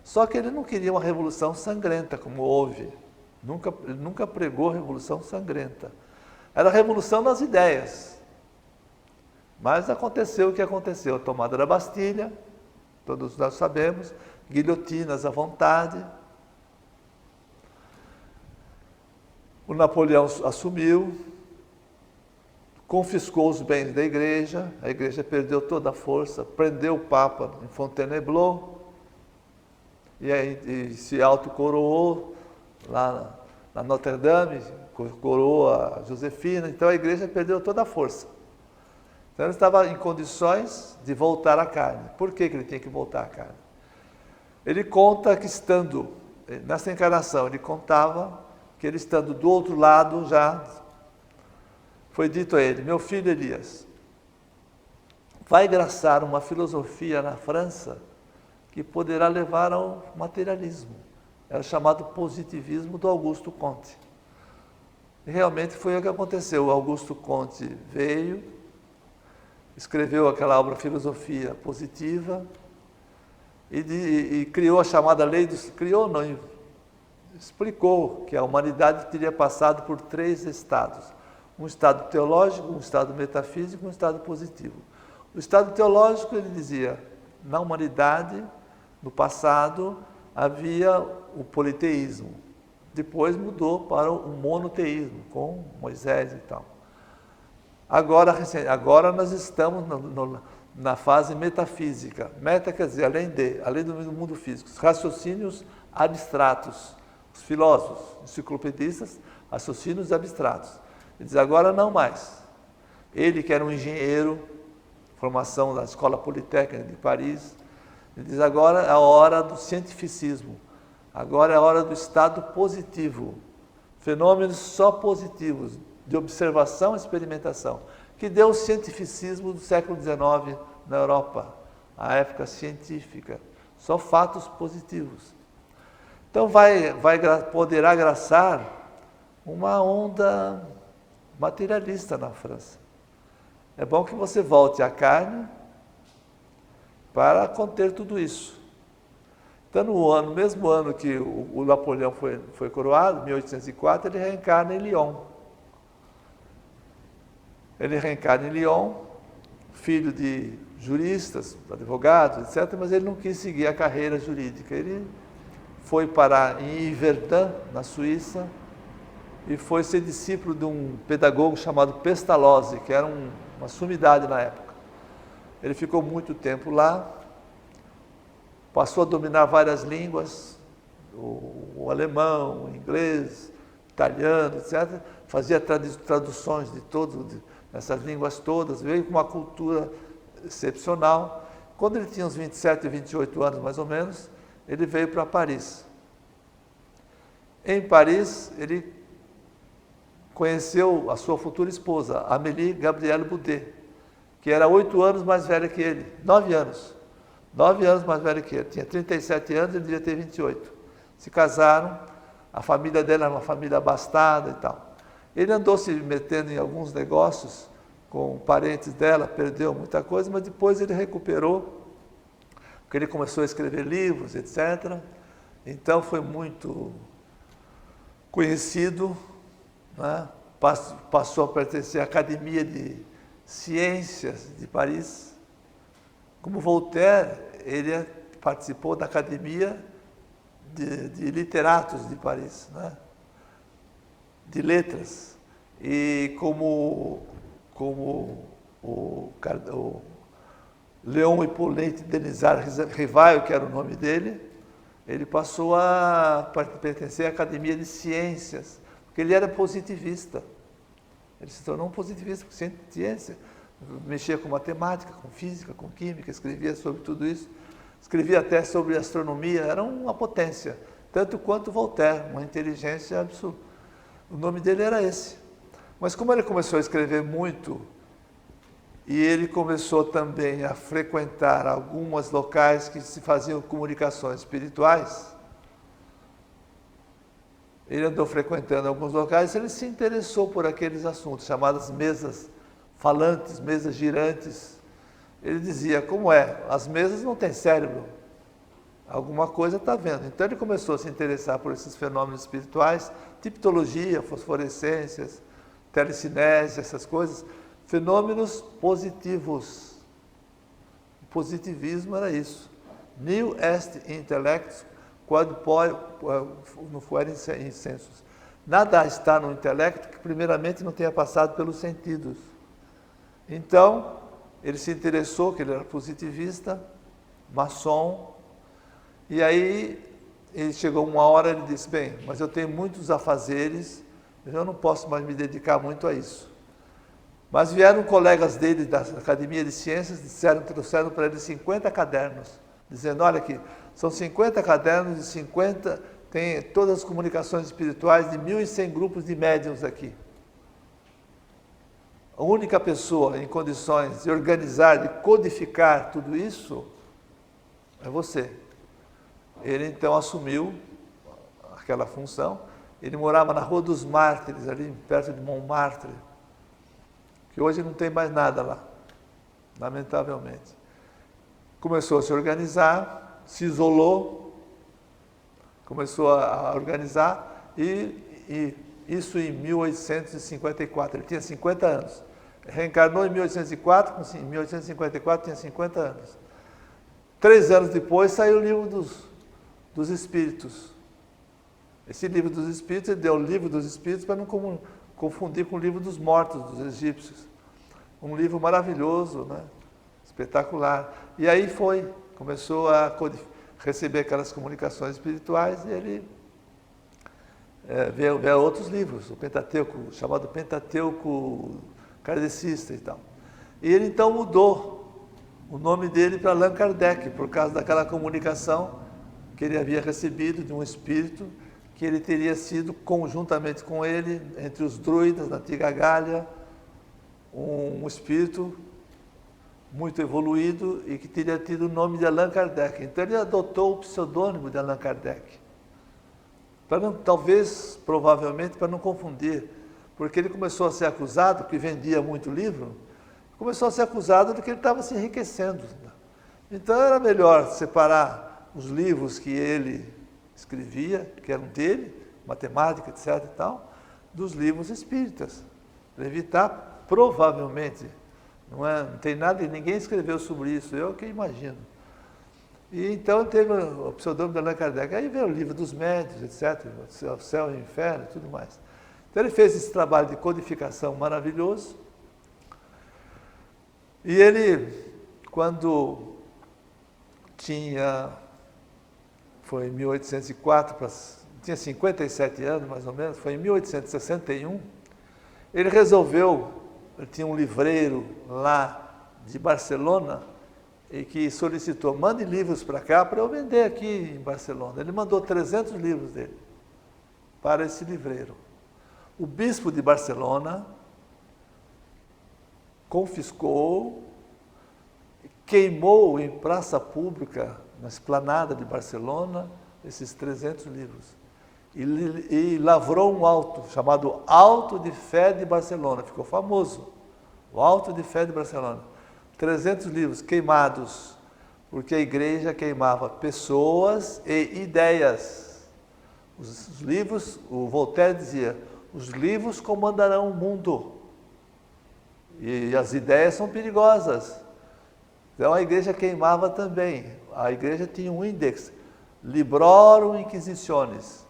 Só que ele não queria uma revolução sangrenta, como houve. Ele nunca pregou revolução sangrenta. Era a revolução das ideias. Mas aconteceu o que aconteceu. A tomada da Bastilha, todos nós sabemos, guilhotinas à vontade. O Napoleão assumiu, confiscou os bens da igreja, a igreja perdeu toda a força, prendeu o Papa em Fontainebleau e se autocoroou lá na Notre Dame, coroou a Josefina, então a igreja perdeu toda a força. Então ele estava em condições de voltar à carne. Por que ele tinha que voltar à carne? Ele conta que estando, nessa encarnação, ele contava que ele estando do outro lado já foi dito a ele: meu filho Elias, vai graçar uma filosofia na França que poderá levar ao materialismo. Era chamado positivismo do Augusto Comte. E realmente foi o que aconteceu. O Augusto Comte veio, escreveu aquela obra Filosofia Positiva e criou a chamada lei dos... Criou, não, explicou que a humanidade teria passado por 3 estados. Um estado teológico, um estado metafísico e um estado positivo. O estado teológico, ele dizia, na humanidade, no passado, havia o politeísmo. Depois mudou para o monoteísmo, com Moisés e tal. Agora nós estamos na fase metafísica. Meta quer dizer além do mundo físico. Os raciocínios abstratos. Os filósofos, enciclopedistas, raciocínios abstratos. Ele diz, agora não mais. Ele que era um engenheiro, formação da Escola Politécnica de Paris, ele diz, agora é a hora do cientificismo. Agora é a hora do estado positivo. Fenômenos só positivos, de observação e experimentação, que deu o cientificismo do século XIX na Europa, a época científica. Só fatos positivos. Então poderá graçar uma onda materialista na França. É bom que você volte à carne para conter tudo isso. Então, no mesmo ano que o Napoleão foi coroado, 1804, ele reencarna em Lyon. Ele reencarna em Lyon, filho de juristas, advogados, etc., mas ele não quis seguir a carreira jurídica. Ele foi parar em Yverdun, na Suíça, e foi ser discípulo de um pedagogo chamado Pestalozzi, que era uma sumidade na época. Ele ficou muito tempo lá, passou a dominar várias línguas, o alemão, o inglês, italiano, etc. Fazia traduções de essas línguas todas, veio com uma cultura excepcional. Quando ele tinha uns 27, 28 anos mais ou menos, ele veio para Paris. Em Paris, ele conheceu a sua futura esposa, Amélie Gabrielle Boudet, que era 8 anos mais velha que ele, 9 anos. 9 anos mais velha que ele. Tinha 37 anos, ele devia ter 28. Se casaram, a família dela era uma família abastada e tal. Ele andou se metendo em alguns negócios com parentes dela, perdeu muita coisa, mas depois ele recuperou, porque ele começou a escrever livros, etc. Então foi muito conhecido, né? Passou a pertencer à Academia de Ciências de Paris. Como Voltaire, ele participou da Academia de Literatos de Paris, né? De letras. E como o Léon Hippolyte Denisard Rivail, que era o nome dele, ele passou a pertencer à Academia de Ciências, porque ele era positivista. Ele se tornou um positivista por ciência, mexia com matemática, com física, com química, escrevia sobre tudo isso, escrevia até sobre astronomia, era uma potência, tanto quanto Voltaire, uma inteligência absoluta. O nome dele era esse. Mas como ele começou a escrever muito E ele começou também a frequentar alguns locais que se faziam comunicações espirituais. Ele andou frequentando alguns locais e ele se interessou por aqueles assuntos, chamadas mesas falantes, mesas girantes. Ele dizia, como é? As mesas não têm cérebro. Alguma coisa está vendo. Então ele começou a se interessar por esses fenômenos espirituais, tipologia, fosforescências, telecinese, essas coisas. Fenômenos positivos. O positivismo era isso. Nil est intellect quod não fuere insensus. Nada está no intelecto que primeiramente não tenha passado pelos sentidos. Então, ele se interessou, que ele era positivista, maçom, e aí ele chegou uma hora e ele disse, bem, mas eu tenho muitos afazeres, eu não posso mais me dedicar muito a isso. Mas vieram colegas dele da Academia de Ciências, trouxeram para ele 50 cadernos, dizendo, olha aqui, são 50 cadernos de 50, tem todas as comunicações espirituais de 1.100 grupos de médiuns aqui. A única pessoa em condições de organizar, de codificar tudo isso, é você. Ele então assumiu aquela função. Ele morava na Rua dos Mártires, ali perto de Montmartre, que hoje não tem mais nada lá, lamentavelmente. Começou a se organizar, se isolou, começou a organizar e isso em 1854, ele tinha 50 anos. Reencarnou em 1804, em 1854 tinha 50 anos. 3 anos depois saiu o livro dos Espíritos. Esse livro dos Espíritos, ele deu o livro dos Espíritos para não confundir com o livro dos mortos dos egípcios. Um livro maravilhoso, né? Espetacular. E aí começou a receber aquelas comunicações espirituais e ele vê outros livros, o Pentateuco, chamado Pentateuco Kardecista e tal. E ele então mudou o nome dele para Allan Kardec, por causa daquela comunicação que ele havia recebido de um espírito, que ele teria sido, conjuntamente com ele, entre os druidas da antiga Gália, um espírito muito evoluído e que teria tido o nome de Allan Kardec. Então ele adotou o pseudônimo de Allan Kardec. Talvez, provavelmente, para não confundir, porque ele começou a ser acusado, que vendia muito livro, começou a ser acusado de que ele estava se enriquecendo. Então era melhor separar os livros que ele escrevia, que eram dele, matemática, etc. e tal, dos livros espíritas, para evitar, provavelmente, não tem nada, ninguém escreveu sobre isso, eu que imagino. E então teve o pseudônimo de Allan Kardec. Aí veio o livro dos médiuns, etc., o céu e o inferno e tudo mais. Então ele fez esse trabalho de codificação maravilhoso. E ele, quando foi em 1804, tinha 57 anos mais ou menos, foi em 1861, ele tinha um livreiro lá de Barcelona, e que solicitou, mande livros para cá para eu vender aqui em Barcelona. Ele mandou 300 livros dele para esse livreiro. O bispo de Barcelona confiscou, queimou em praça pública, na esplanada de Barcelona, esses 300 livros. E lavrou um auto, chamado Auto de Fé de Barcelona, ficou famoso. O Auto de Fé de Barcelona. 300 livros queimados, porque a igreja queimava pessoas e ideias. Os livros, o Voltaire dizia, os livros comandarão o mundo. E as ideias são perigosas. Então a igreja queimava também. A igreja tinha um índice, Librorum Inquisitiones,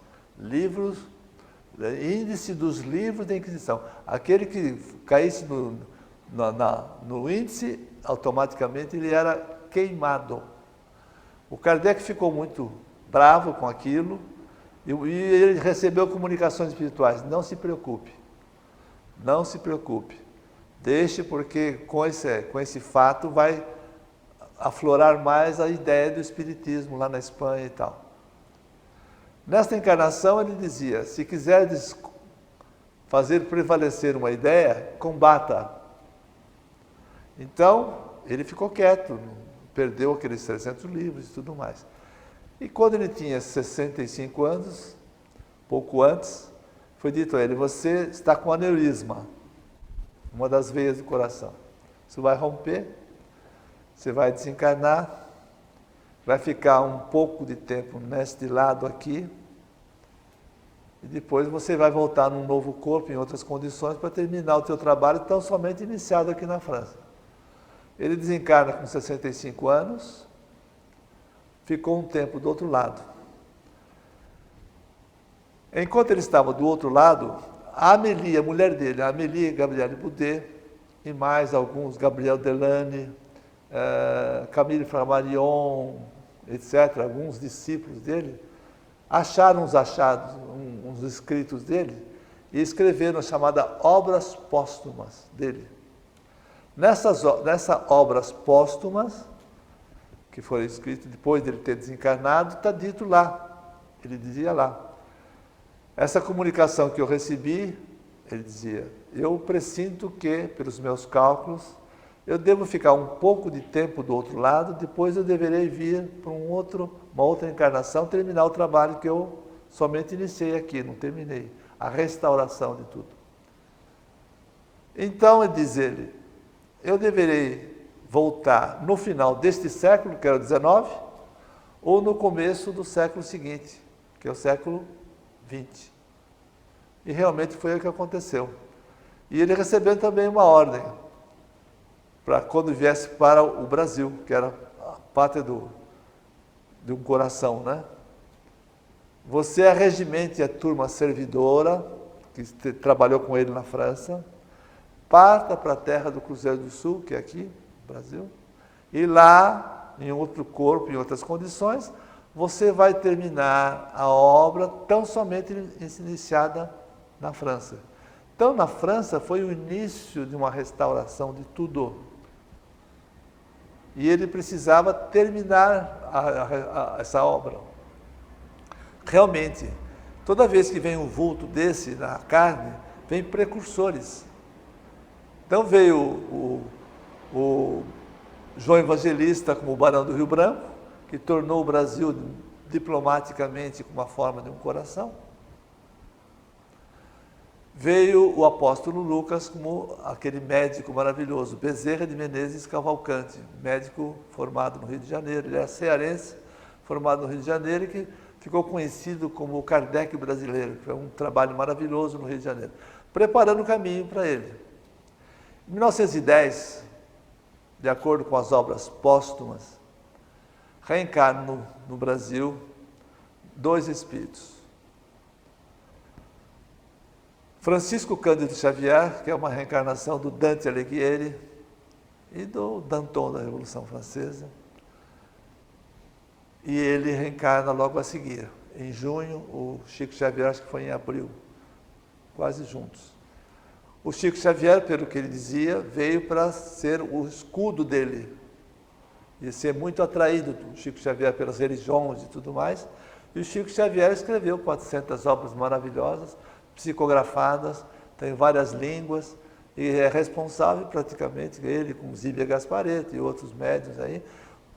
índice dos livros da Inquisição. Aquele que caísse no índice, automaticamente ele era queimado. O Kardec ficou muito bravo com aquilo e ele recebeu comunicações espirituais. Não se preocupe, não se preocupe. Deixe, porque com esse fato vai aflorar mais a ideia do espiritismo lá na Espanha e tal. Nesta encarnação ele dizia, se quiseres fazer prevalecer uma ideia, combata. Então, ele ficou quieto, perdeu aqueles 300 livros e tudo mais. E quando ele tinha 65 anos, pouco antes, foi dito a ele: você está com aneurisma, uma das veias do coração. Isso vai romper, você vai desencarnar, vai ficar um pouco de tempo neste lado aqui, e depois você vai voltar num novo corpo, em outras condições, para terminar o teu trabalho tão somente iniciado aqui na França. Ele desencarna com 65 anos, ficou um tempo do outro lado. Enquanto ele estava do outro lado, a Amélie, a mulher dele, a Amélie Gabrielle Boudet, e mais alguns, Gabriel Delane, Camille Flammarion, etc., alguns discípulos dele, acharam uns achados, uns escritos dele, e escreveram a chamada Obras Póstumas dele. Nessas obras póstumas, que foram escritas depois dele ter desencarnado, está dito lá, ele dizia lá, essa comunicação que eu recebi, ele dizia, eu presinto que, pelos meus cálculos, eu devo ficar um pouco de tempo do outro lado, depois eu deverei vir para uma outra encarnação, terminar o trabalho que eu somente iniciei aqui, não terminei, a restauração de tudo. Então, diz ele, eu deverei voltar no final deste século, que era o XIX, ou no começo do século seguinte, que é o século XX. E realmente foi o que aconteceu. E ele recebeu também uma ordem, para quando viesse para o Brasil, que era a pátria de um coração, né? Você regimente a turma servidora, que trabalhou com ele na França, parta para a terra do Cruzeiro do Sul, que é aqui, Brasil, e lá, em outro corpo, em outras condições, você vai terminar a obra tão somente iniciada na França. Então, na França, foi o início de uma restauração de tudo. E ele precisava terminar essa obra. Realmente, toda vez que vem um vulto desse na carne, vem precursores. Então veio o João Evangelista como o Barão do Rio Branco, que tornou o Brasil diplomaticamente com uma forma de um coração. Veio o apóstolo Lucas como aquele médico maravilhoso, Bezerra de Menezes Cavalcante, médico formado no Rio de Janeiro. Ele era cearense, formado no Rio de Janeiro, e que ficou conhecido como o Kardec brasileiro, que foi um trabalho maravilhoso no Rio de Janeiro, preparando o caminho para ele. Em 1910, de acordo com as obras póstumas, reencarnam no Brasil 2 espíritos. Francisco Cândido Xavier, que é uma reencarnação do Dante Alighieri e do Danton da Revolução Francesa. E ele reencarna logo a seguir. Em junho, o Chico Xavier, acho que foi em abril, quase juntos. O Chico Xavier, pelo que ele dizia, veio para ser o escudo dele. E ser muito atraído do Chico Xavier pelas religiões e tudo mais. E o Chico Xavier escreveu 400 obras maravilhosas, psicografadas, tem várias línguas, e é responsável praticamente, ele com Zíbia Gasparetti e outros médiuns aí,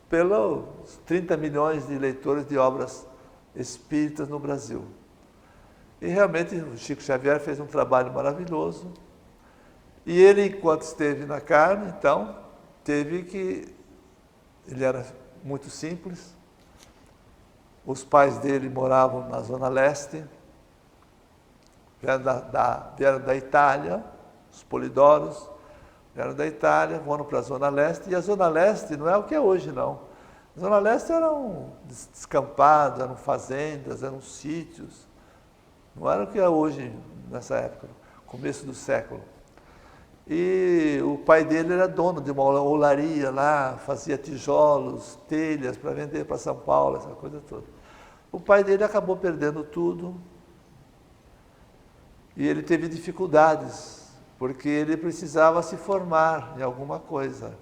pelos 30 milhões de leitores de obras espíritas no Brasil. E realmente o Chico Xavier fez um trabalho maravilhoso. E ele, enquanto esteve na carne, então, ele era muito simples. Os pais dele moravam na Zona Leste, vieram da Itália, os Polidoros, vieram da Itália, foram para a Zona Leste, e a Zona Leste não é o que é hoje, não. A Zona Leste eram descampados, eram fazendas, eram sítios. Não era o que é hoje, nessa época, começo do século. E o pai dele era dono de uma olaria lá, fazia tijolos, telhas para vender para São Paulo, essa coisa toda. O pai dele acabou perdendo tudo e ele teve dificuldades, porque ele precisava se formar em alguma coisa.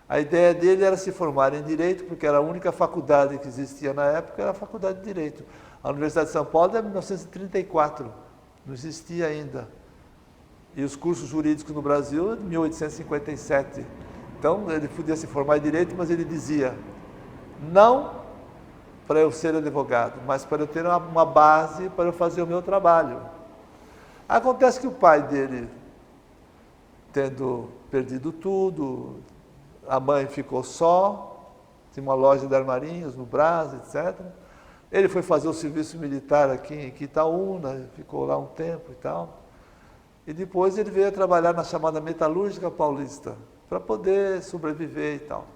A ideia dele era se formar em Direito, porque era a única faculdade que existia na época, era a Faculdade de Direito. A Universidade de São Paulo é de 1934, não existia ainda. E os cursos jurídicos no Brasil, em 1857. Então, ele podia se formar em direito, mas ele dizia, não para eu ser advogado, mas para eu ter uma base para eu fazer o meu trabalho. Acontece que o pai dele, tendo perdido tudo, a mãe ficou só, tinha uma loja de armarinhos no Brás, etc. Ele foi fazer o serviço militar aqui em Quitaúna, ficou lá um tempo e tal. E depois ele veio trabalhar na chamada Metalúrgica Paulista, para poder sobreviver e tal.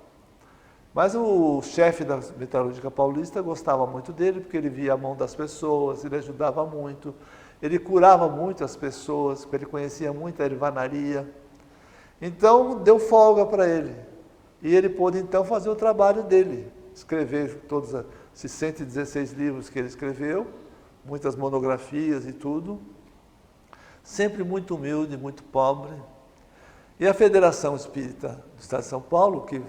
Mas o chefe da Metalúrgica Paulista gostava muito dele, porque ele via a mão das pessoas, ele ajudava muito, ele curava muito as pessoas, porque ele conhecia muito a ervanaria. Então, deu folga para ele. E ele pôde, então, fazer o trabalho dele, escrever todos esses 116 livros que ele escreveu, muitas monografias e tudo, sempre muito humilde, muito pobre. E a Federação Espírita do Estado de São Paulo, que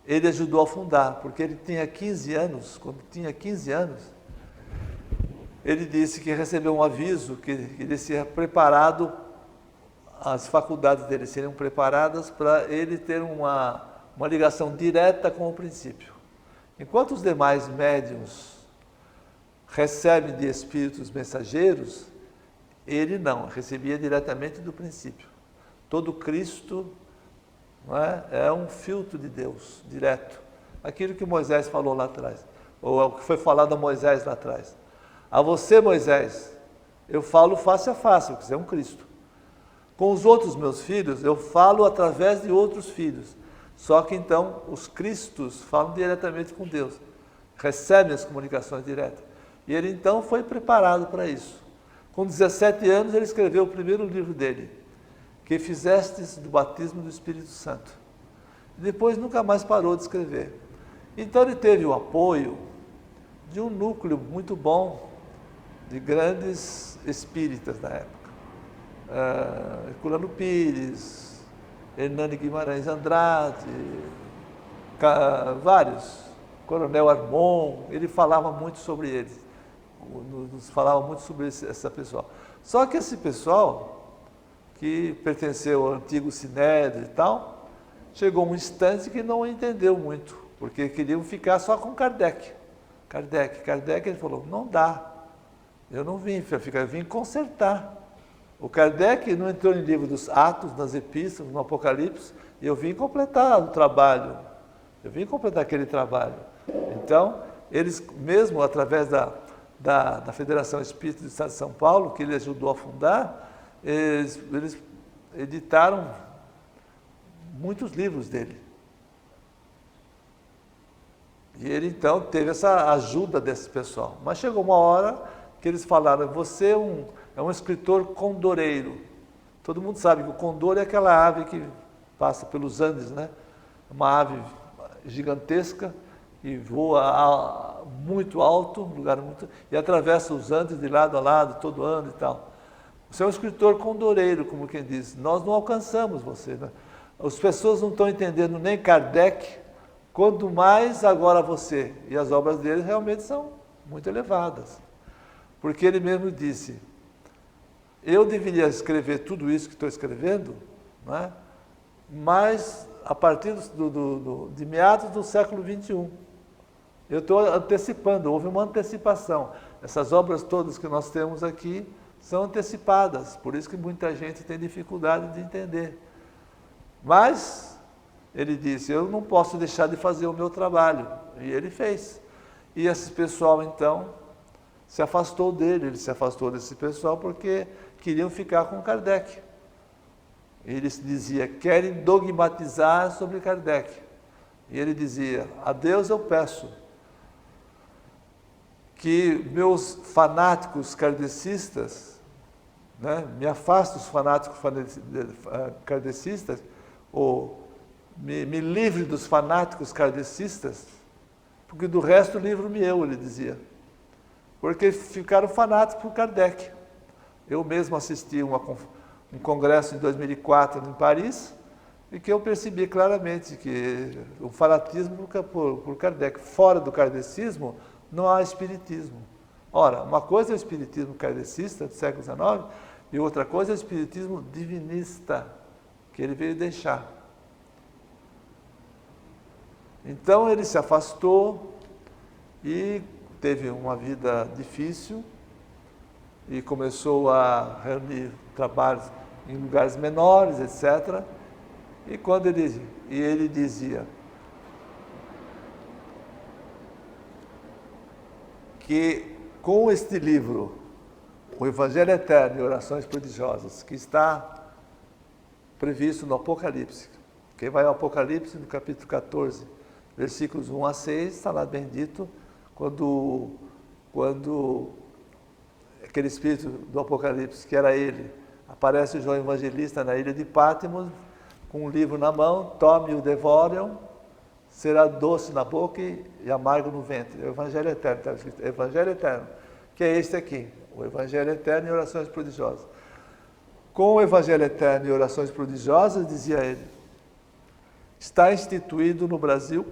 ele ajudou a fundar, porque ele tinha 15 anos, quando tinha 15 anos, ele disse que recebeu um aviso que ele seria preparado, as faculdades dele seriam preparadas para ele ter uma ligação direta com o princípio. Enquanto os demais médiuns recebem de espíritos mensageiros, ele não, recebia diretamente do princípio. Todo Cristo, não é um filtro de Deus, direto. Aquilo que Moisés falou lá atrás, ou o que foi falado a Moisés lá atrás. A você, Moisés, eu falo face a face, porque você é um Cristo. Com os outros meus filhos, eu falo através de outros filhos. Só que então, os Cristos falam diretamente com Deus, recebem as comunicações diretas. E ele então foi preparado para isso. Com 17 anos, ele escreveu o primeiro livro dele, que fizestes do batismo do Espírito Santo. Depois nunca mais parou de escrever. Então ele teve o apoio de um núcleo muito bom de grandes espíritas da época. Herculano Pires, Hernani Guimarães Andrade, vários, Coronel Armon, ele falava muito sobre eles, nos falava muito sobre essa pessoal. Só que esse pessoal, que pertenceu ao antigo Sinédrio e tal, chegou um instante que não entendeu muito, porque queriam ficar só com Kardec. Kardec, ele falou, não dá, eu não vim, eu vim consertar. O Kardec não entrou no livro dos Atos, nas Epístolas, no Apocalipse, e eu vim completar o trabalho, eu vim completar aquele trabalho. Então, eles, mesmo através da Federação Espírita do Estado de São Paulo, que ele ajudou a fundar, eles editaram muitos livros dele. E ele, então, teve essa ajuda desse pessoal. Mas chegou uma hora que eles falaram, você é um escritor condoreiro. Todo mundo sabe que o condor é aquela ave que passa pelos Andes, né? Uma ave gigantesca e voa muito alto, lugar muito, e atravessa os Andes de lado a lado, todo ano e tal. Você é um escritor condoreiro, como quem diz. Nós não alcançamos você, né? As pessoas não estão entendendo nem Kardec, quanto mais agora você. E as obras dele realmente são muito elevadas. Porque ele mesmo disse, eu deveria escrever tudo isso que estou escrevendo, né? Mas a partir de meados do século XXI. Eu estou antecipando, houve uma antecipação. Essas obras todas que nós temos aqui são antecipadas, por isso que muita gente tem dificuldade de entender. Mas, ele disse, eu não posso deixar de fazer o meu trabalho. E ele fez. E esse pessoal, então, se afastou dele, ele se afastou desse pessoal porque queriam ficar com Kardec. Ele dizia, querem dogmatizar sobre Kardec. E ele dizia, a Deus eu peço que meus fanáticos kardecistas, né, me afaste dos fanáticos kardecistas, ou me livre dos fanáticos kardecistas, porque do resto livro-me eu, ele dizia. Porque ficaram fanáticos por Kardec. Eu mesmo assisti um congresso em 2004 em Paris, e que eu percebi claramente que o fanatismo por Kardec, fora do kardecismo, não há espiritismo. Ora, uma coisa é o espiritismo kardecista do século XIX, e outra coisa é o espiritismo divinista, que ele veio deixar. Então ele se afastou e teve uma vida difícil e começou a reunir trabalhos em lugares menores, etc. E quando ele dizia que com este livro, o Evangelho Eterno e Orações Prodigiosas, que está previsto no Apocalipse, quem vai ao Apocalipse no capítulo 14, versículos 1 a 6, está lá bem dito, quando aquele espírito do Apocalipse, que era ele, aparece o João Evangelista na ilha de Patmos, com um livro na mão, tome-o, devore-o, será doce na boca e amargo no ventre. É o Evangelho Eterno, está escrito, Evangelho Eterno, que é este aqui, o Evangelho Eterno e Orações Prodigiosas. Com o Evangelho Eterno e Orações Prodigiosas, dizia ele, está instituído no Brasil,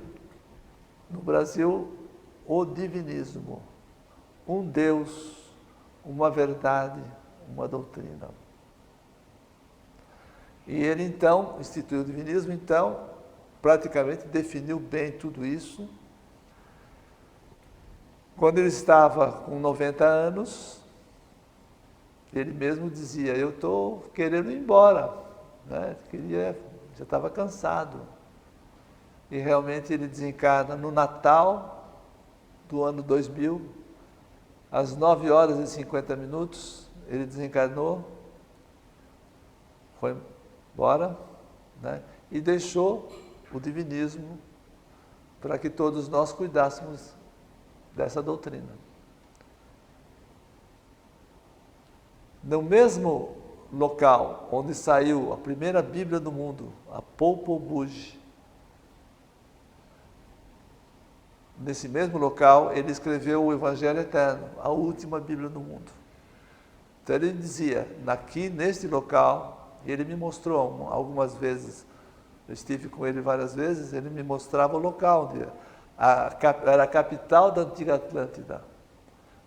o divinismo, um Deus, uma verdade, uma doutrina. E ele então instituiu o divinismo, então praticamente definiu bem tudo isso. Quando ele estava com 90 anos, ele mesmo dizia, eu estou querendo ir embora, né? Já estava cansado. E realmente ele desencarna no Natal do ano 2000, às 9 horas e 50 minutos, ele desencarnou, foi embora, né? E deixou o divinismo para que todos nós cuidássemos dessa doutrina. No mesmo local onde saiu a primeira Bíblia do mundo, a Popol Vuh, nesse mesmo local ele escreveu o Evangelho Eterno, a última Bíblia do mundo. Então ele dizia, aqui neste local, e ele me mostrou algumas vezes, eu estive com ele várias vezes, ele me mostrava o local onde era a capital da antiga Atlântida.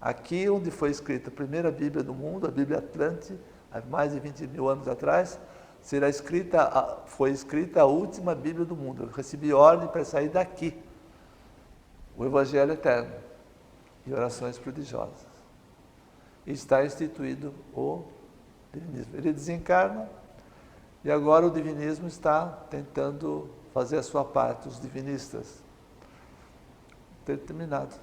Aqui onde foi escrita a primeira Bíblia do mundo, a Bíblia Atlântica, há mais de 20 mil anos atrás, foi escrita a última Bíblia do mundo. Eu recebi ordem para sair daqui, o Evangelho Eterno e Orações Prodigiosas. E está instituído o divinismo. Ele desencarna e agora o divinismo está tentando fazer a sua parte, os divinistas. Terminado.